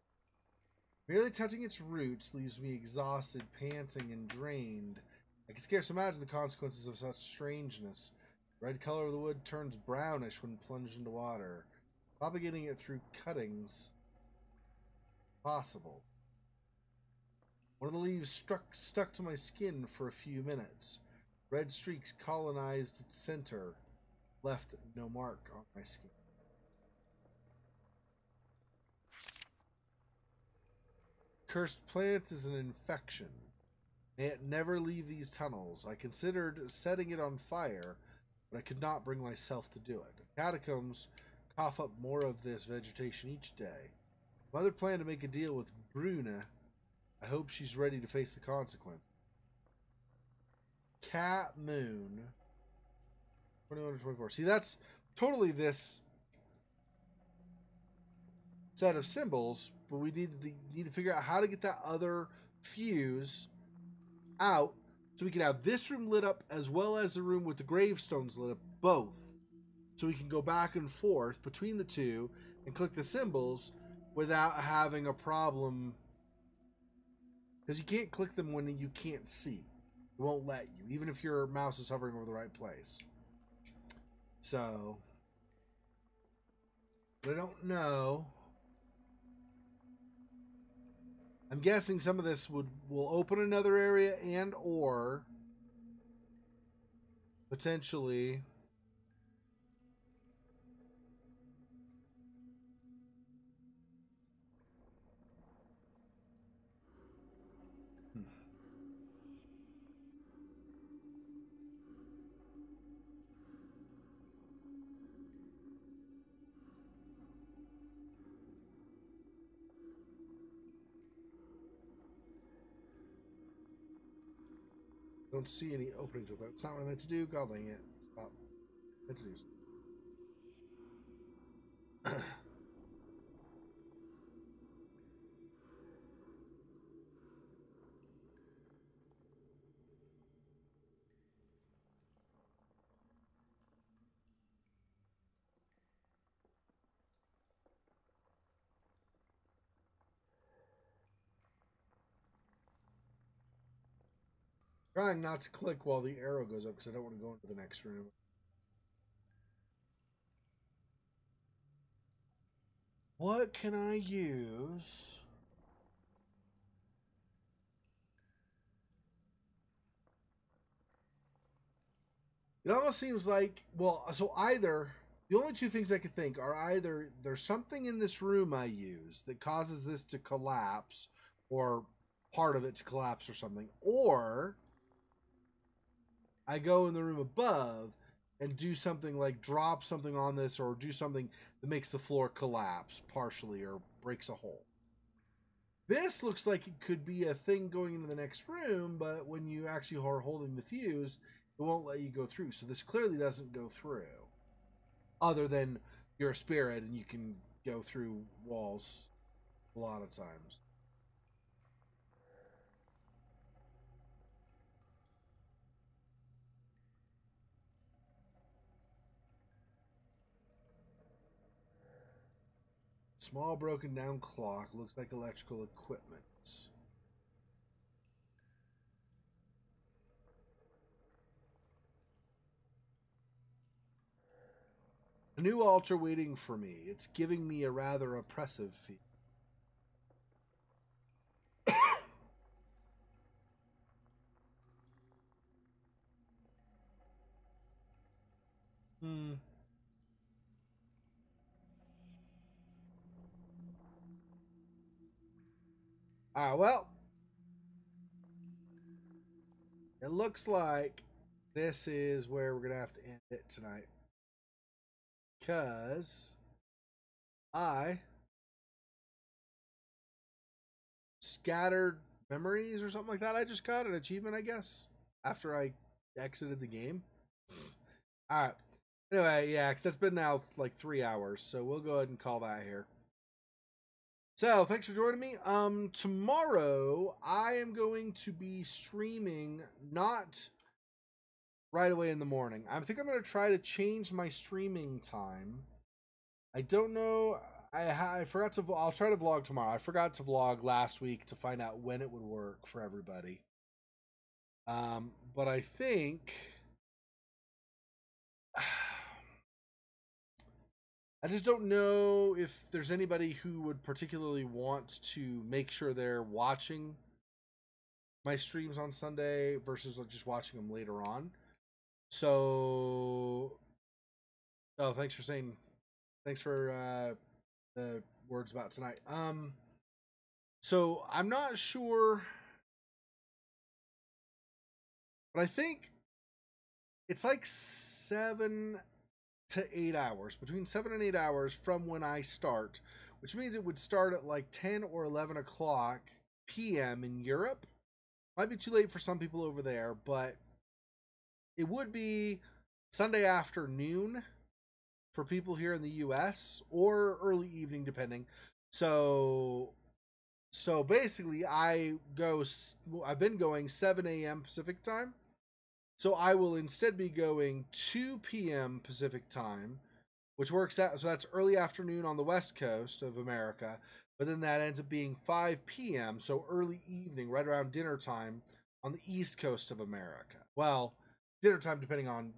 Merely touching its roots leaves me exhausted, panting, and drained. I can scarce imagine the consequences of such strangeness. The red color of the wood turns brownish when plunged into water. Propagating it through cuttings possible. One of the leaves stuck to my skin for a few minutes. Red streaks colonized its center, left no mark on my skin. Cursed plant is an infection. May it never leave these tunnels. I considered setting it on fire, but I could not bring myself to do it. The catacombs cough up more of this vegetation each day. Mother planned to make a deal with Bruna. I hope she's ready to face the consequences. Cat Moon. 21 to 24. See, that's totally this set of symbols, but we need to figure out how to get that other fuse out so we can have this room lit up as well as the room with the gravestones lit up, both. So we can go back and forth between the two and click the symbols without having a problem. Because you can't click them when you can't see. It won't let you, even if your mouse is hovering over the right place. So, but I don't know. I'm guessing some of this will open another area and or potentially Don't see any openings of that. It's not what I meant to do. God dang it. Stop. Introduce. Trying not to click while the arrow goes up because I don't want to go into the next room. What can I use? It almost seems like, well, so either, the only two things I could think are either there's something in this room I use that causes this to collapse, or part of it to collapse or something, or I go in the room above and do something like drop something on this or do something that makes the floor collapse partially or breaks a hole. This looks like it could be a thing going into the next room, but when you actually are holding the fuse, it won't let you go through. So this clearly doesn't go through. Other than you're a spirit and you can go through walls a lot of times. Small broken down clock. Looks like electrical equipment. A new altar waiting for me. It's giving me a rather oppressive feel. Hmm. Well, it looks like this is where we're going to have to end it tonight. Because I scattered memories or something like that. I just got an achievement, I guess, after I exited the game. All right. Anyway, yeah, because that's been now like 3 hours, so we'll go ahead and call that here. So thanks for joining me. Tomorrow I am going to be streaming, not right away in the morning. I think I'm going to try to change my streaming time. I don't know. I forgot to. I'll try to vlog tomorrow. I forgot to vlog last week to find out when it would work for everybody. But I think I just don't know if there's anybody who would particularly want to make sure they're watching my streams on Sunday versus just watching them later on. So, oh, thanks for the words about tonight. So I'm not sure, but I think it's like 7 to 8 hours, between 7 and 8 hours from when I start, which means it would start at like 10 or 11 o'clock p.m. in Europe. Might be too late for some people over there, but it would be Sunday afternoon for people here in the US, or early evening depending. So basically I've been going 7 a.m. Pacific time. So I will instead be going 2 p.m. Pacific time, which works out. So that's early afternoon on the West Coast of America. But then that ends up being 5 p.m. So early evening, right around dinner time on the East Coast of America. Well, dinner time depending on,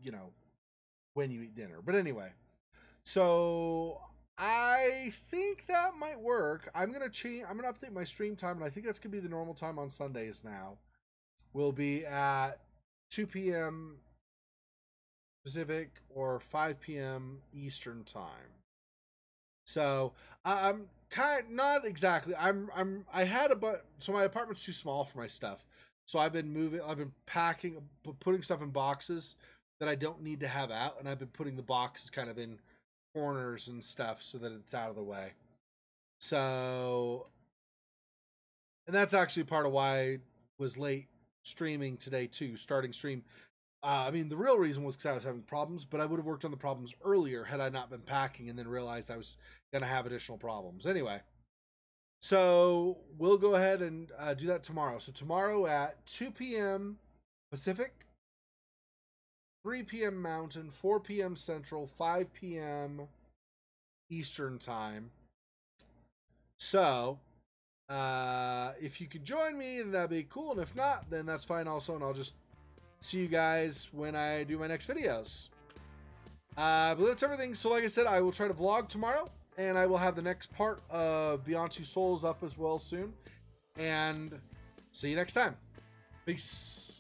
when you eat dinner. But anyway, so I think that might work. I'm going to update my stream time, and I think that's going to be the normal time on Sundays now. Will be at 2 p.m. Pacific or 5 p.m. Eastern time. So I'm not exactly. I had so my apartment's too small for my stuff. So I've been packing, putting stuff in boxes that I don't need to have out, and I've been putting the boxes kind of in corners and stuff so that it's out of the way. So, and that's actually part of why I was late streaming today too, starting stream. I mean, the real reason was because I was having problems, but I would have worked on the problems earlier had I not been packing and then realized I was going to have additional problems. Anyway, so we'll go ahead and do that tomorrow. So tomorrow at 2 p.m. Pacific, 3 p.m. Mountain, 4 p.m. Central, 5 p.m. Eastern Time. So, if you could join me, then that'd be cool. And if not, then that's fine also. And I'll just see you guys when I do my next videos. But that's everything. So like I said, I will try to vlog tomorrow. And I will have the next part of Beyond Two Souls up as well soon. And see you next time. Peace.